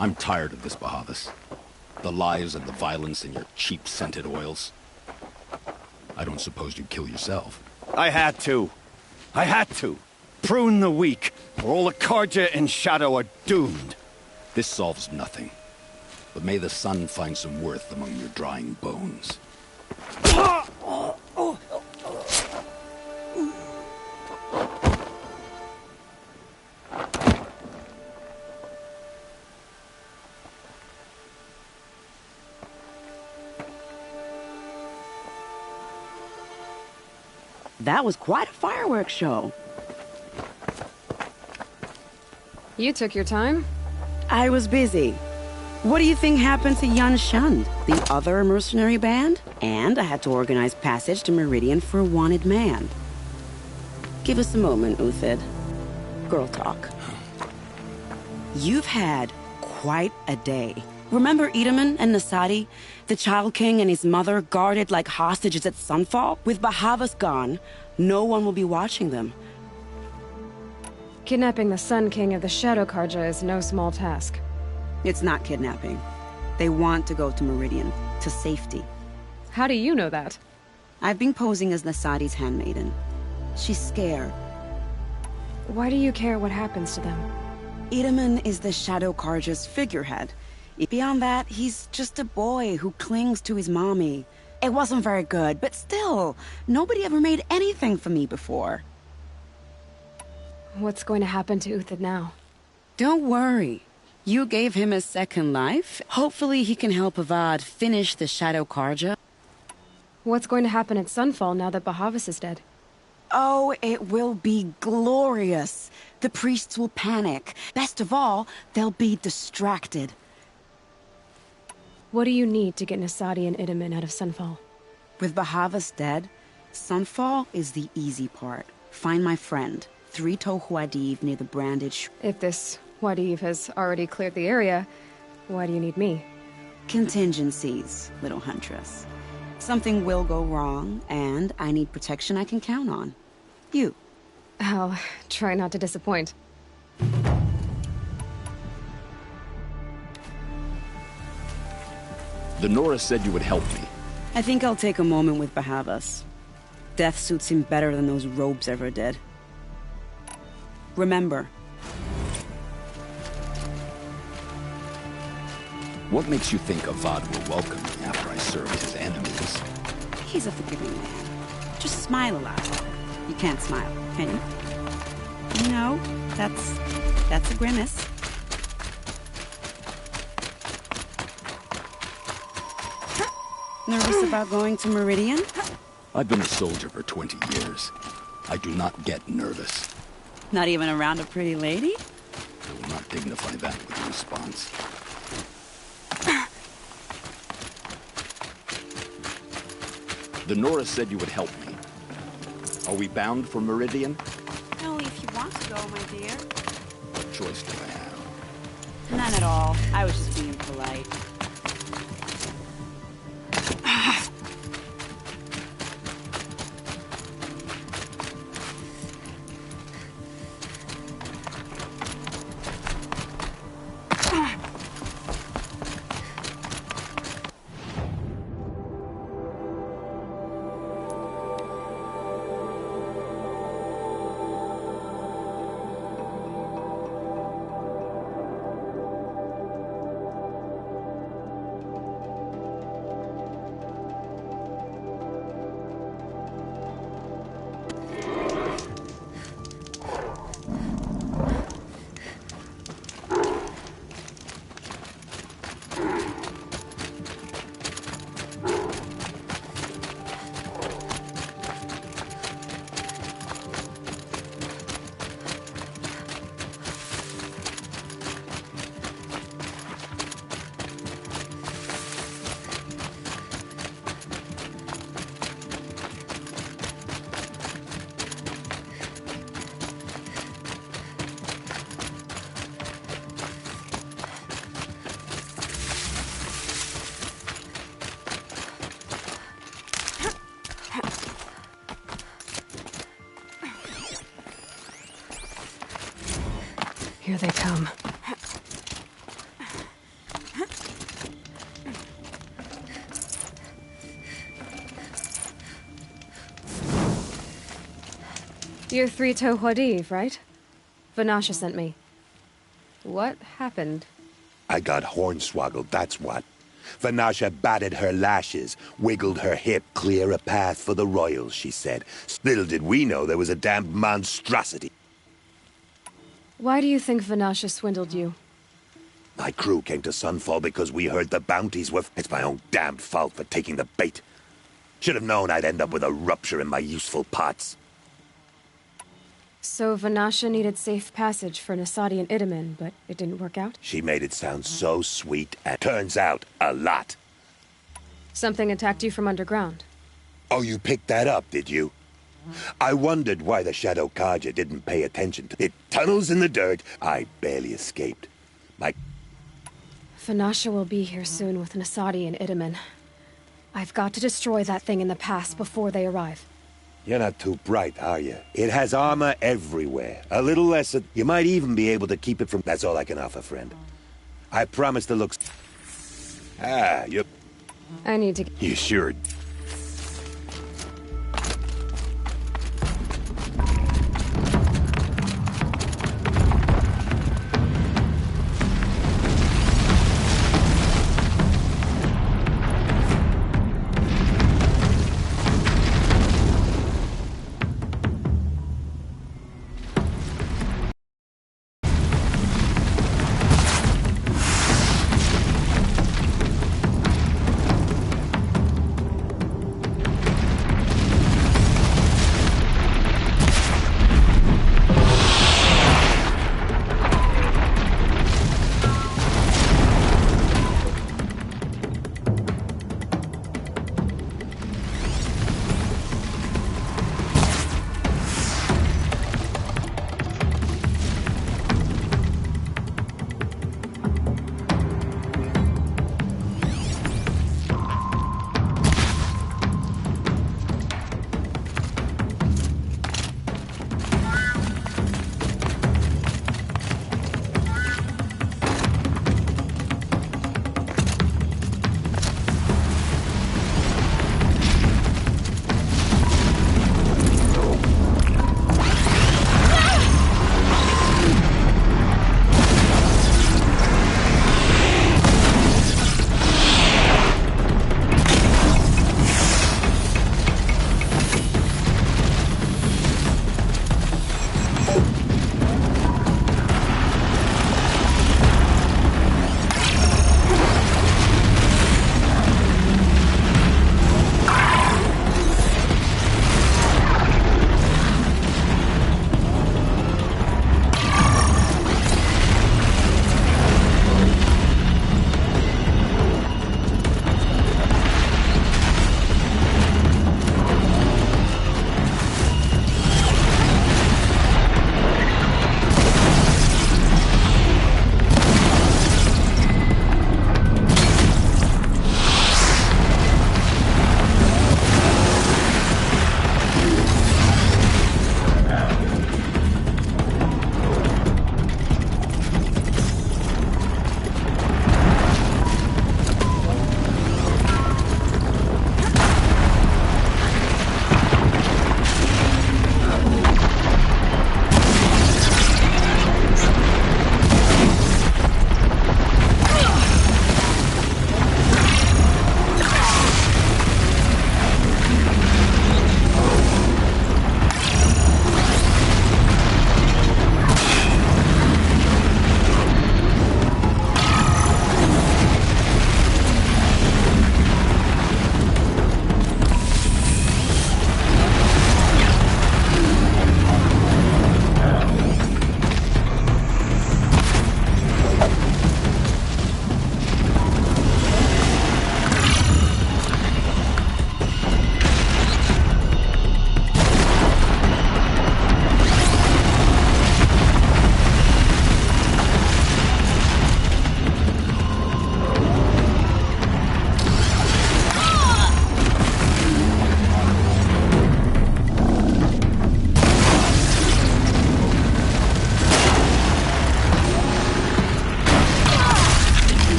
I'm tired of this, Bahavas. The lies and the violence and your cheap scented oils. I don't suppose you'd kill yourself. I had to. I had to. Prune the weak, or all the Carja in Shadow are doomed. This solves nothing. But may the sun find some worth among your drying bones. That was quite a fireworks show. You took your time? I was busy. What do you think happened to Yan Shund, the other mercenary band? And I had to organize passage to Meridian for a wanted man. Give us a moment, Uthid. Girl talk. You've had quite a day. Remember Edaman and Nasadi? The Child King and his mother guarded like hostages at Sunfall? With Bahavas gone, no one will be watching them. Kidnapping the Sun King of the Shadow Karja is no small task. It's not kidnapping. They want to go to Meridian, to safety. How do you know that? I've been posing as Nasadi's handmaiden. She's scared. Why do you care what happens to them? Edaman is the Shadow Karja's figurehead. Beyond that, he's just a boy who clings to his mommy. It wasn't very good, but still, nobody ever made anything for me before. What's going to happen to Uthid now? Don't worry. You gave him a second life. Hopefully he can help Avad finish the Shadow Karja. What's going to happen at Sunfall now that Bahavas is dead? Oh, it will be glorious. The priests will panic. Best of all, they'll be distracted. What do you need to get Nasadi and Edaman out of Sunfall? With Bahavas dead, Sunfall is the easy part. Find my friend, 3 Tohuadiv near the branded If this Wadiv has already cleared the area, why do you need me? Contingencies, little huntress. Something will go wrong, and I need protection I can count on. You. I'll try not to disappoint. The Nora said you would help me. I think I'll take a moment with Bahavas. Death suits him better than those robes ever did. Remember. What makes you think Avad will welcome me after I served his enemies? He's a forgiving man. Just smile a lot. You can't smile, can you? No, that's a grimace. Nervous about going to Meridian? I've been a soldier for 20 years. I do not get nervous. Not even around a pretty lady? I will not dignify that with a response. The Nora said you would help me. Are we bound for Meridian? Only if you want to go, my dear. What choice do I have? None at all. I was just being polite. Here they come. You're 3 Tohuadiv, right? Vanasha sent me. What happened? I got hornswoggled, that's what. Vanasha batted her lashes, wiggled her hip, clear a path for the royals, she said. Little did we know there was a damned monstrosity. Why do you think Vanasha swindled you? My crew came to Sunfall because we heard the bounties were... It's my own damned fault for taking the bait. Should have known I'd end up with a rupture in my useful parts. So Vanasha needed safe passage for Nasadi and Itamen, but it didn't work out? She made it sound so sweet, and turns out, a lot. Something attacked you from underground. Oh, you picked that up, did you? I wondered why the Shadow Carja didn't pay attention to it. Tunnels in the dirt, I barely escaped. My... Vanasha will be here soon with Nasadi and Itamen. I've got to destroy that thing in the pass before they arrive. You're not too bright, are you? It has armor everywhere. A little less... You might even be able to keep it from... That's all I can offer, friend. I promise to look... Ah, you... I need to... You sure...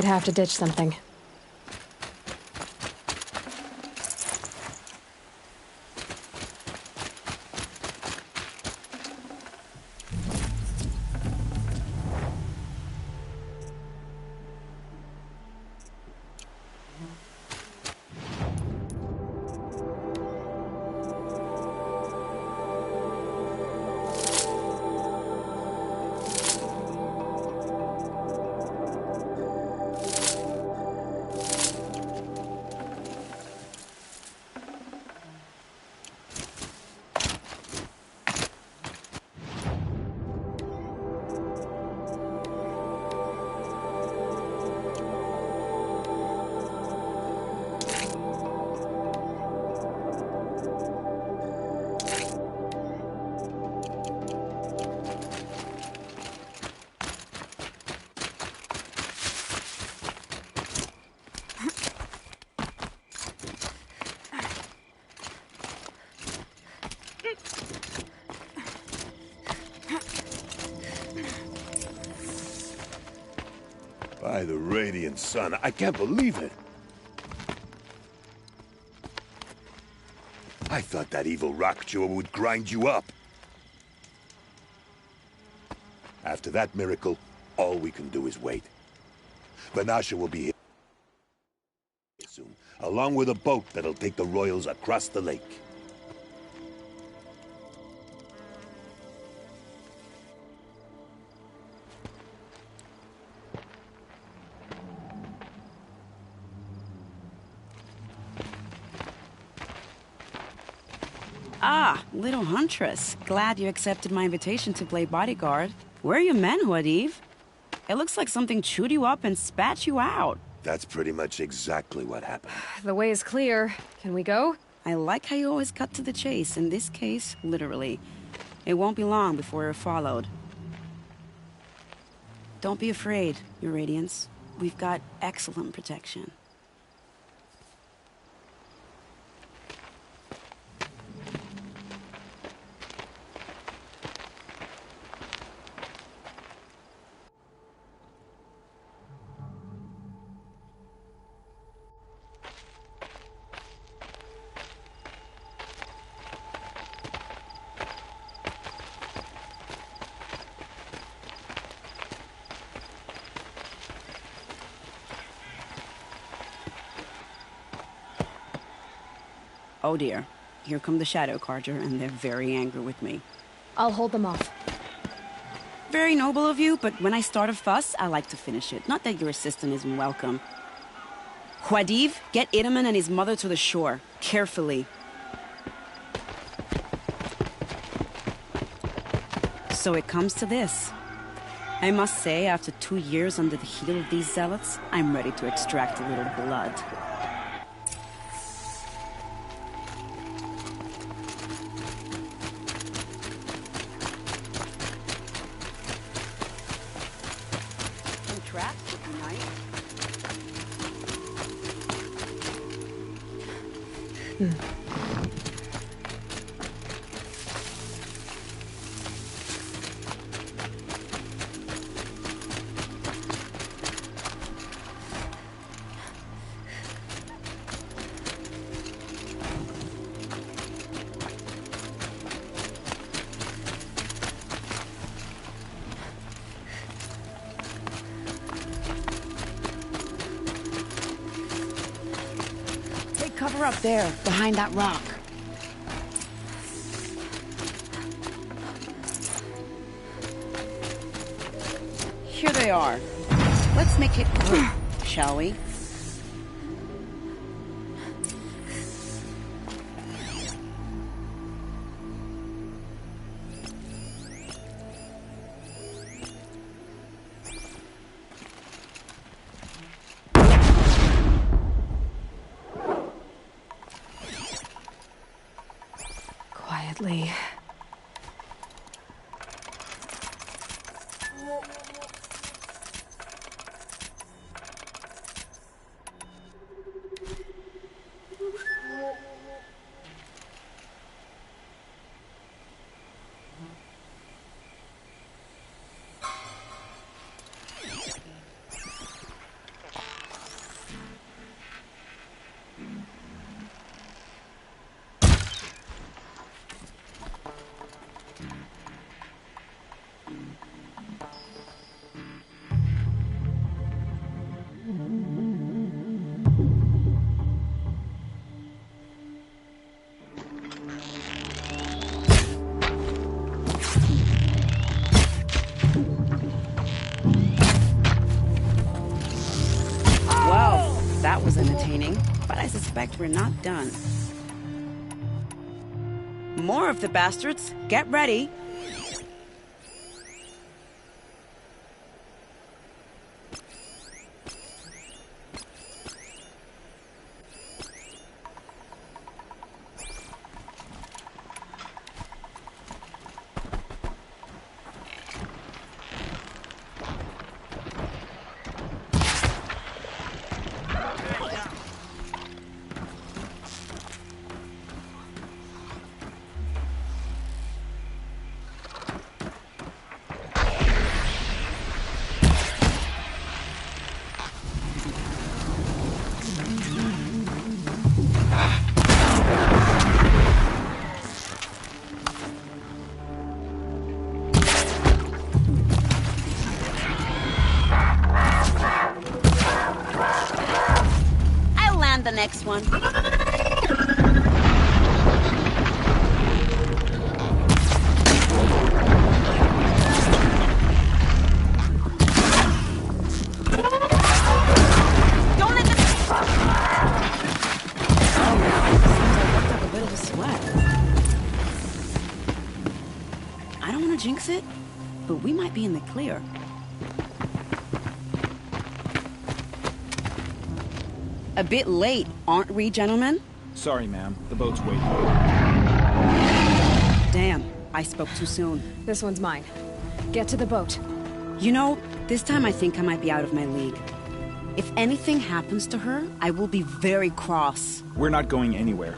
might have to ditch something. By the radiant sun, I can't believe it. I thought that evil rock jewel would grind you up. After that miracle, all we can do is wait. Vanasha will be here soon, along with a boat that'll take the royals across the lake. Ah, little huntress. Glad you accepted my invitation to play bodyguard. Where are your manhood, Eve? It looks like something chewed you up and spat you out. That's pretty much exactly what happened. The way is clear. Can we go? I like how you always cut to the chase. In this case, literally. It won't be long before we're followed. Don't be afraid, Your Radiance. We've got excellent protection. Oh dear. Here come the Shadow Carja, and they're very angry with me. I'll hold them off. Very noble of you, but when I start a fuss, I like to finish it. Not that your assistant isn't welcome. Khwadiv, get Itaman and his mother to the shore. Carefully. So it comes to this. I must say, after 2 years under the heel of these zealots, I'm ready to extract a little blood. Cover up there, behind that rock. Here they are. Let's make it quick, shall we? Quietly. suspect we're not done. More of the bastards. Get ready. The next one. Don't let them... a bit of a sweat. I don't want to jinx it, but we might be in the clear. A bit late, aren't we, gentlemen? Sorry, ma'am. The boat's waiting. Damn, I spoke too soon. This one's mine. Get to the boat. You know, this time I think I might be out of my league. If anything happens to her, I will be very cross. We're not going anywhere.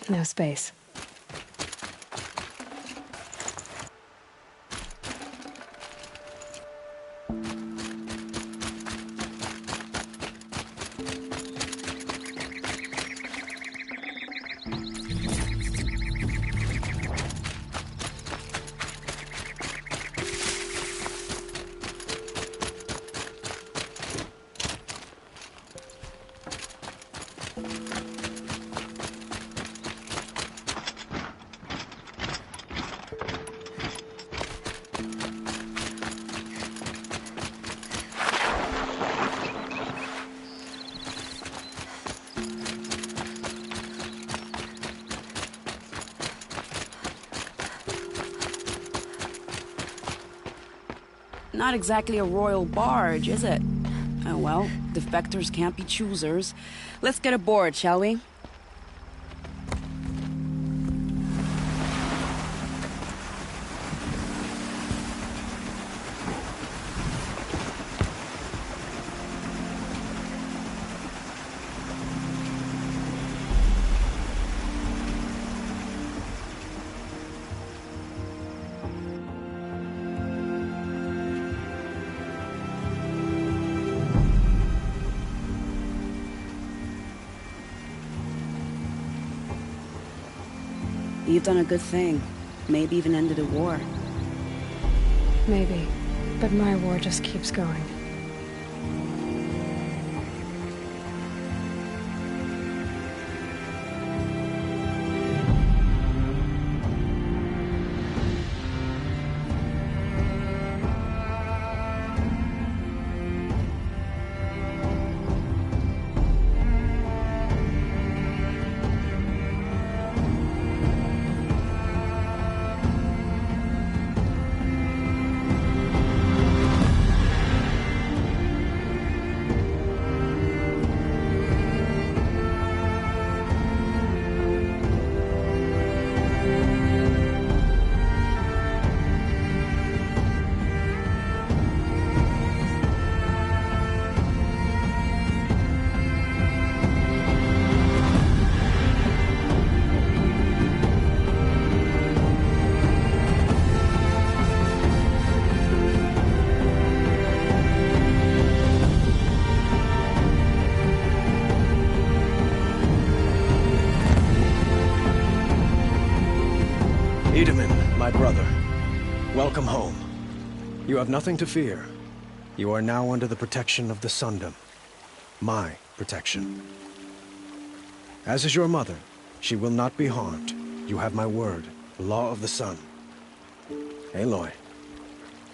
No space. Not exactly a royal barge, is it? Oh well, defectors can't be choosers. Let's get aboard, shall we? You've done a good thing. Maybe even ended a war. Maybe. But my war just keeps going. My brother, welcome home. You have nothing to fear. You are now under the protection of the Sundom. My protection. As is your mother, she will not be harmed. You have my word, the law of the sun. Aloy,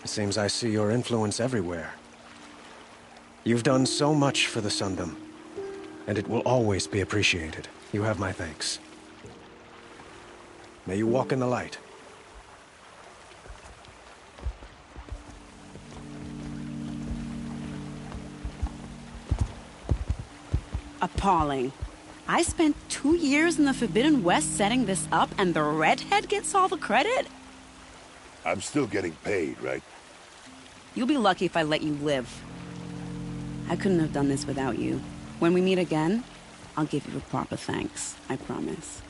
it seems I see your influence everywhere. You've done so much for the Sundom, and it will always be appreciated. You have my thanks. May you walk in the light. Appalling. I spent 2 years in the Forbidden West setting this up, and the redhead gets all the credit? I'm still getting paid, right? You'll be lucky if I let you live. I couldn't have done this without you. When we meet again, I'll give you a proper thanks. I promise.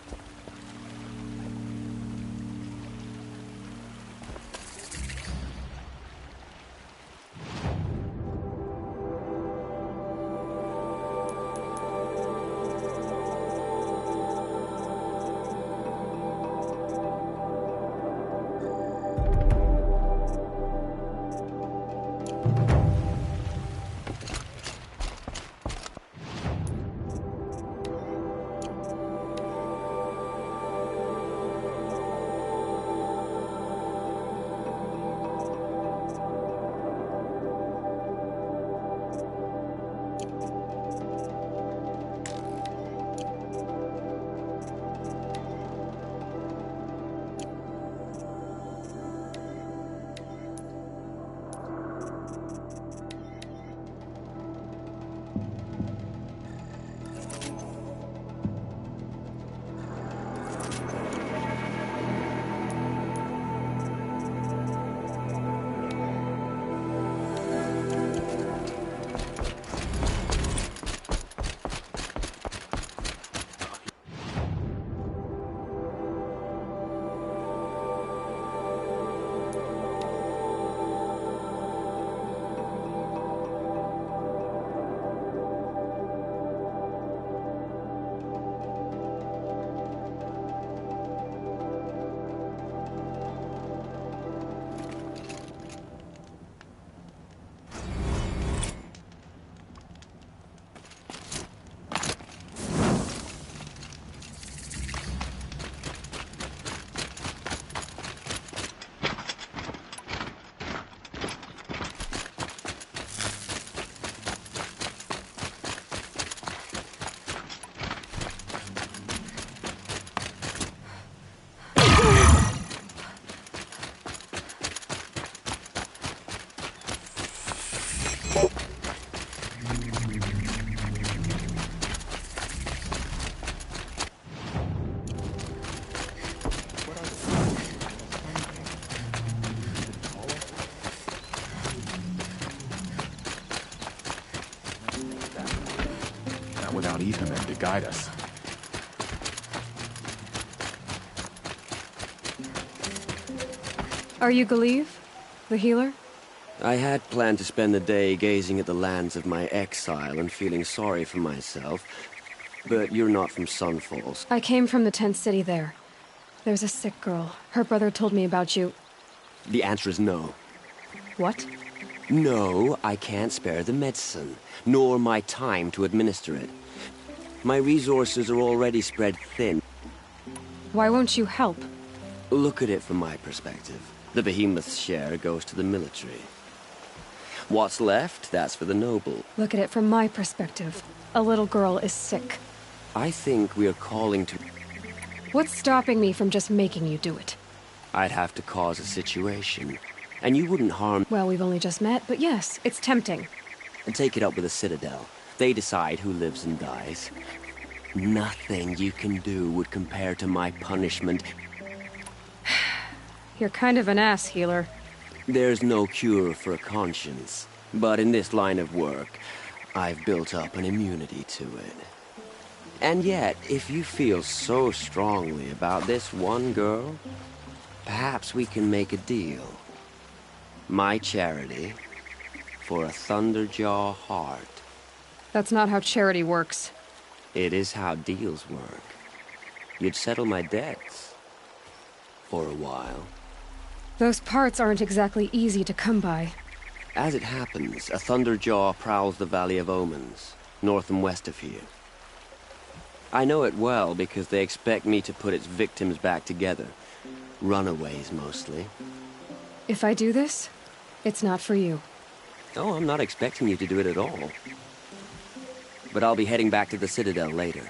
leave him in to guide us. Are you Galeev, the healer? I had planned to spend the day gazing at the lands of my exile and feeling sorry for myself, but you're not from Sunfalls. I came from the tent city there. There's a sick girl. Her brother told me about you. The answer is no. What? No, I can't spare the medicine, nor my time to administer it. My resources are already spread thin. Why won't you help? Look at it from my perspective. The behemoth's share goes to the military. What's left, that's for the noble. Look at it from my perspective. A little girl is sick. I think we are calling to... What's stopping me from just making you do it? I'd have to cause a situation. And you wouldn't harm... Well, we've only just met, but yes, it's tempting. And take it up with the Citadel. They decide who lives and dies. Nothing you can do would compare to my punishment. You're kind of an ass, healer. There's no cure for a conscience. But in this line of work, I've built up an immunity to it. And yet, if you feel so strongly about this one girl, perhaps we can make a deal. My charity for a Thunderjaw heart. That's not how charity works. It is how deals work. You'd settle my debts. For a while. Those parts aren't exactly easy to come by. As it happens, a Thunderjaw prowls the Valley of Omens, north and west of here. I know it well because they expect me to put its victims back together. Runaways, mostly. If I do this, it's not for you. Oh, I'm not expecting you to do it at all. But I'll be heading back to the Citadel later.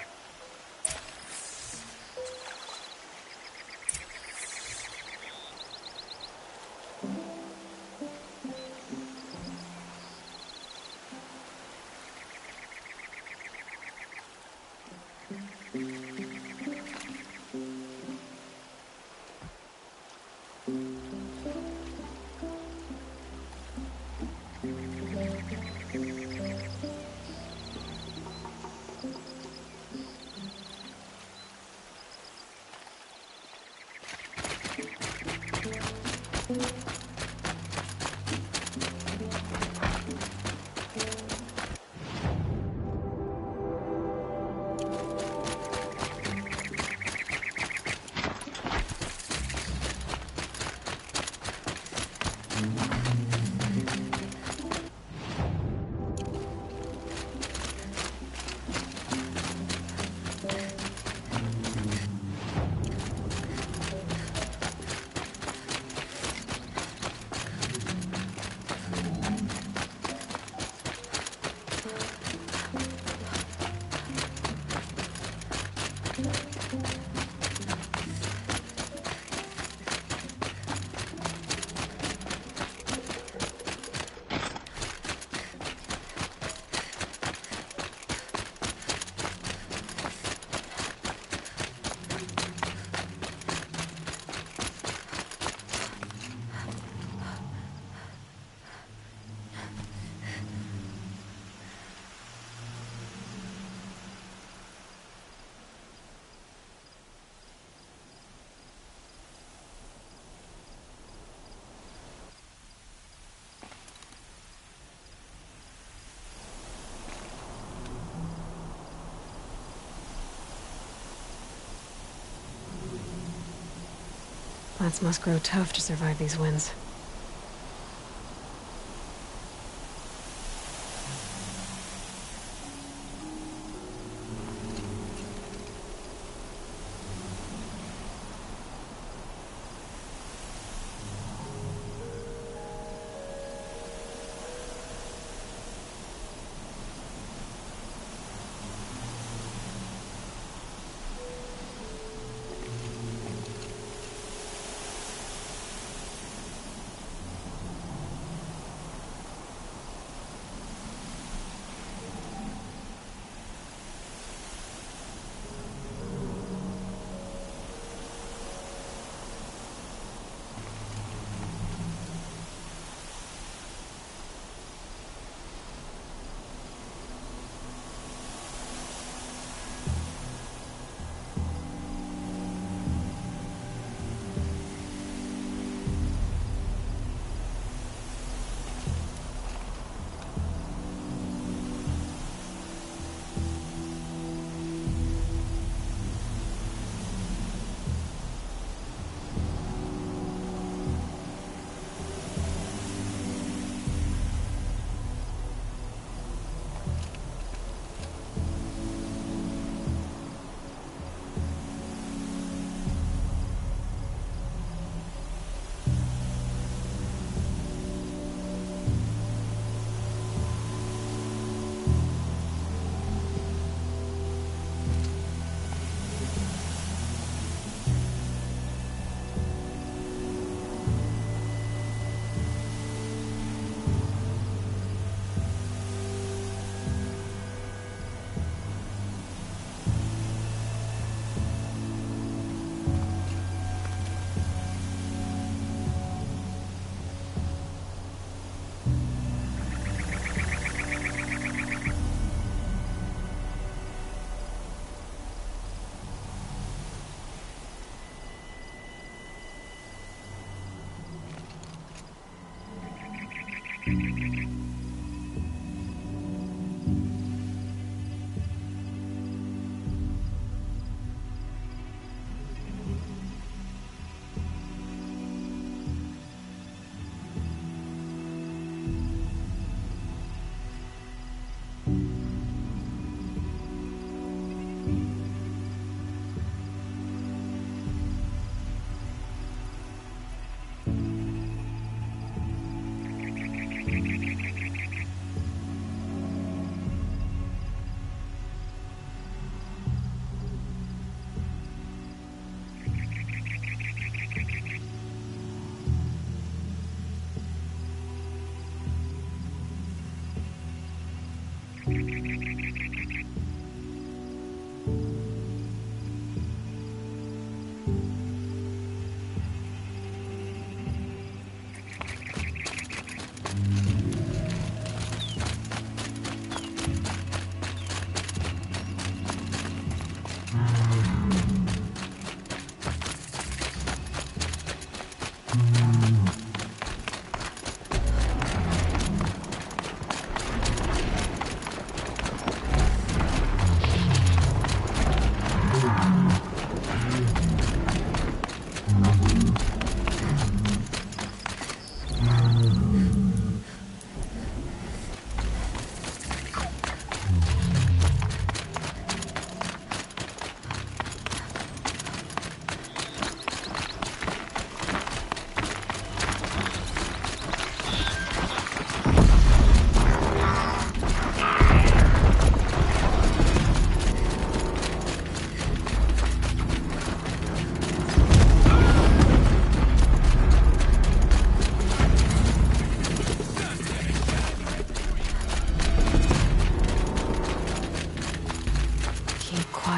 Plants must grow tough to survive these winds.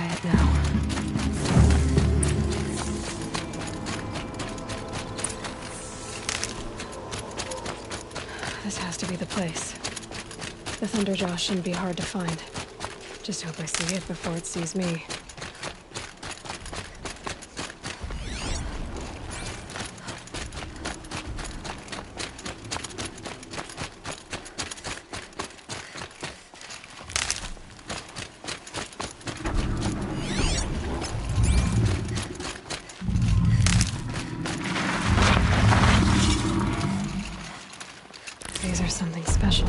quiet now. This has to be the place. The Thunderjaw shouldn't be hard to find. Just hope I see it before it sees me. These are something special.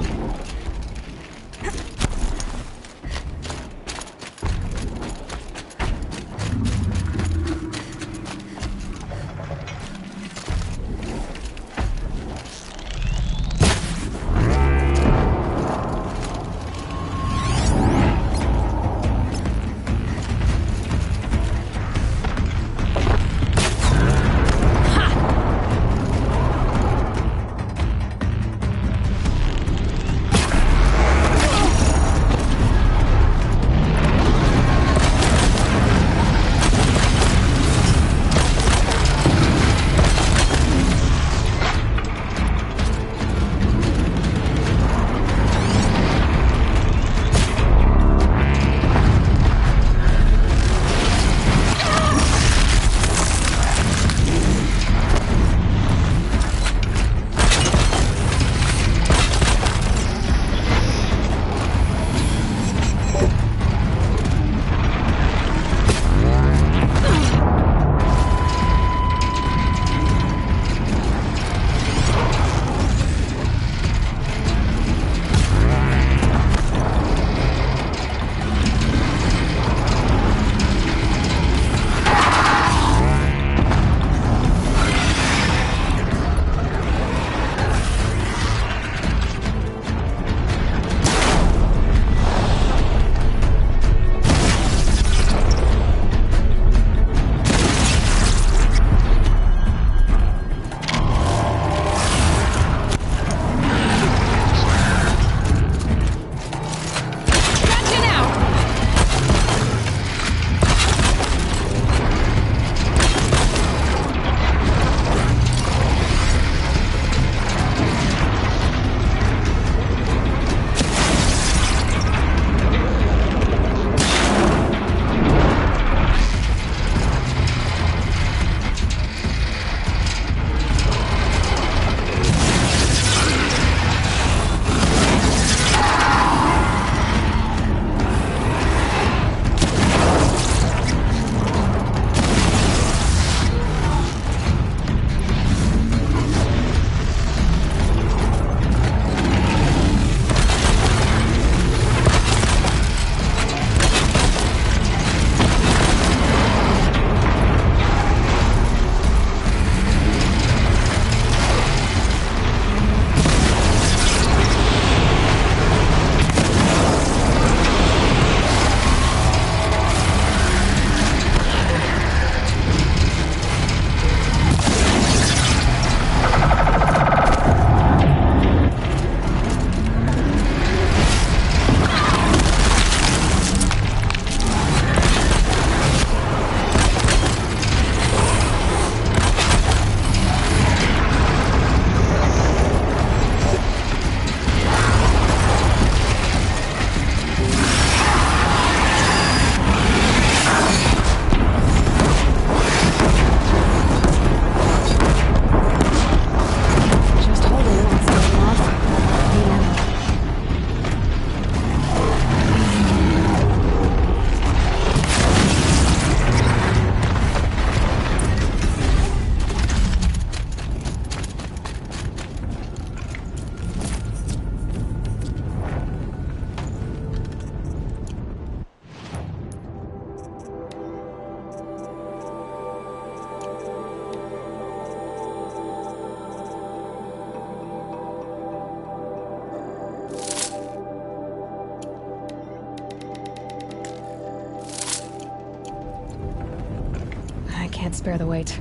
Can't spare the weight.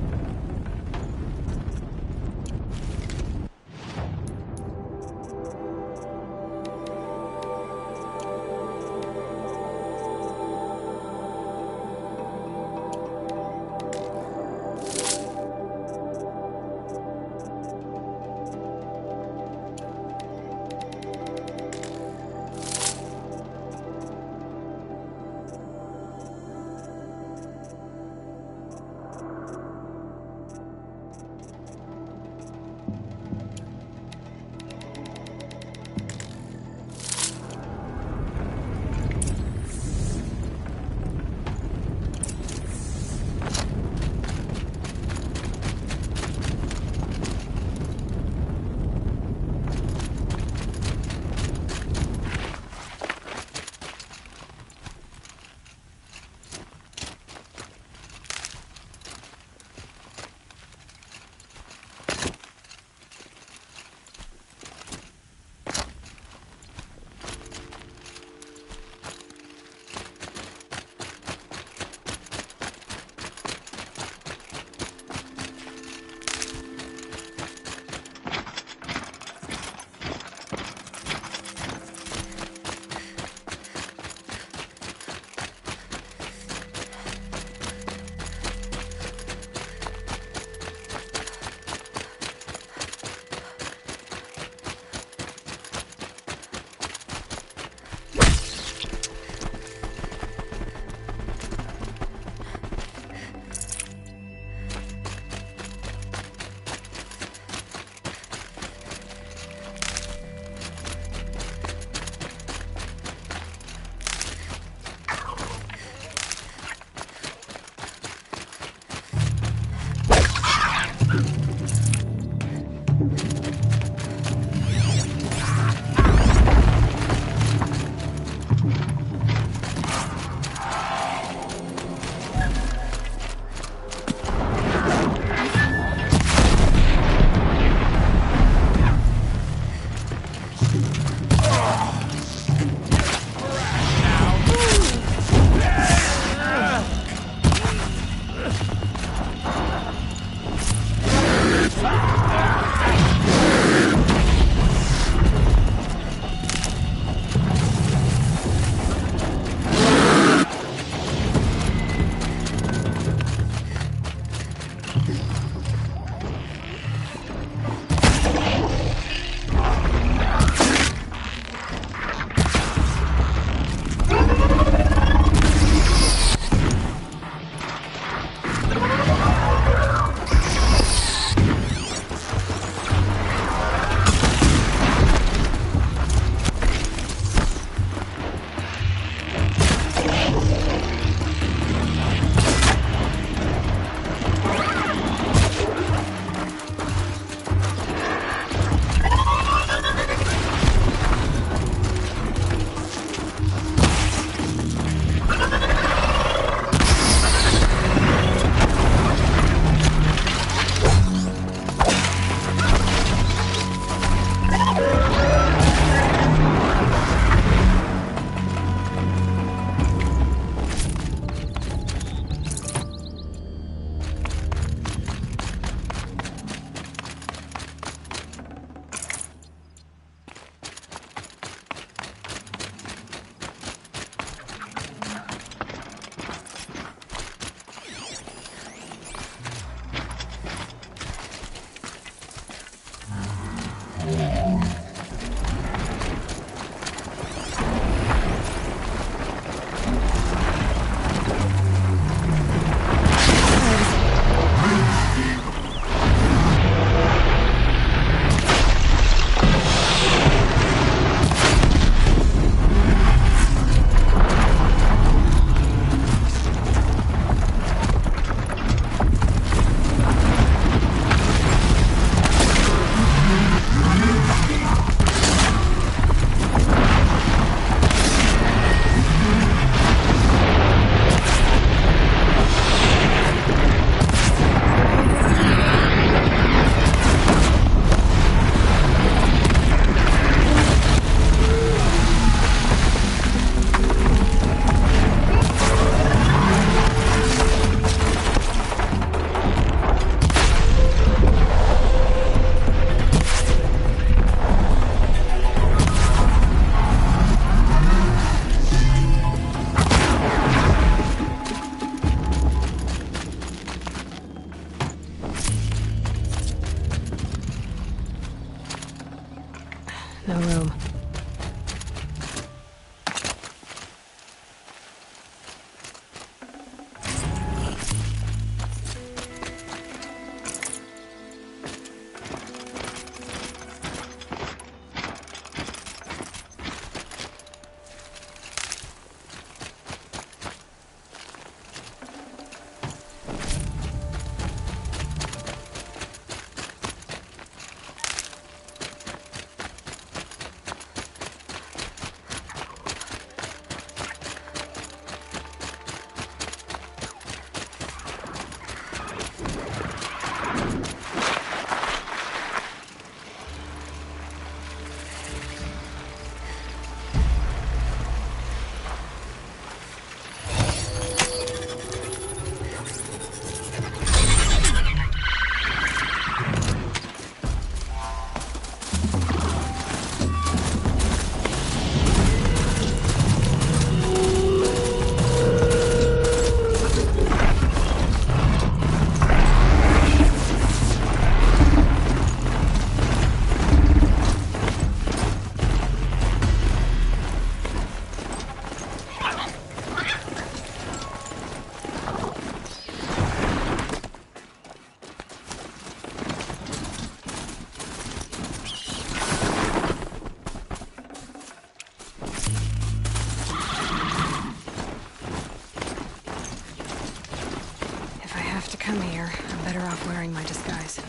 come here, I'm better off wearing my disguise.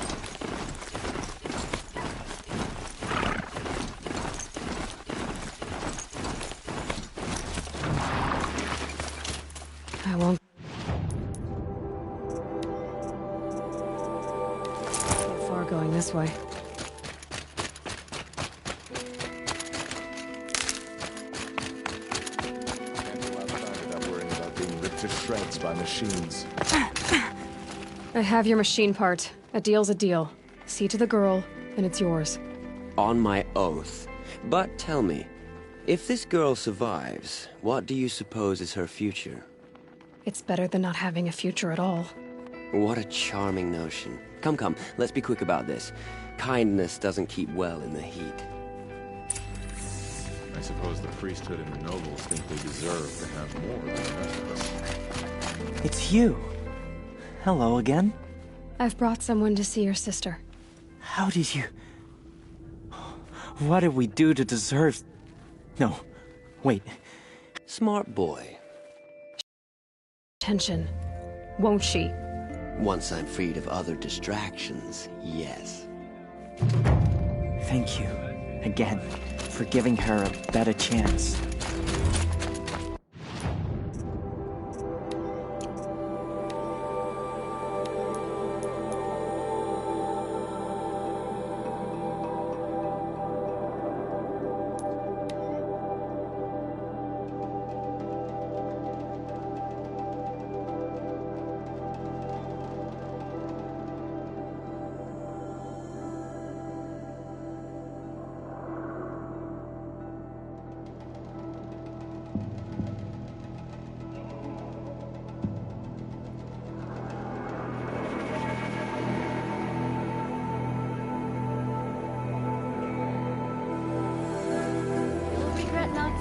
I won't. Too far going this way. To shreds by machines. I have your machine part. A deal's a deal. See to the girl, and it's yours. On my oath. But tell me, if this girl survives, what do you suppose is her future? It's better than not having a future at all. What a charming notion. Come, come, let's be quick about this. Kindness doesn't keep well in the heat. I suppose the priesthood and the nobles think they deserve to have more than the rest of us. It's you. Hello again. I've brought someone to see your sister. How did you... What did we do to deserve... No, wait. Smart boy. Attention, won't she? Once I'm freed of other distractions, yes. Thank you, again, for giving her a better chance.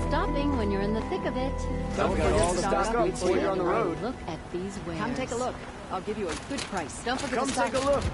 Stopping when you're in the thick of it. Don't forget to stock up before you're on the road. Look at these wares. Come take a look. I'll give you a good price. Don't forget Come to stock take a look.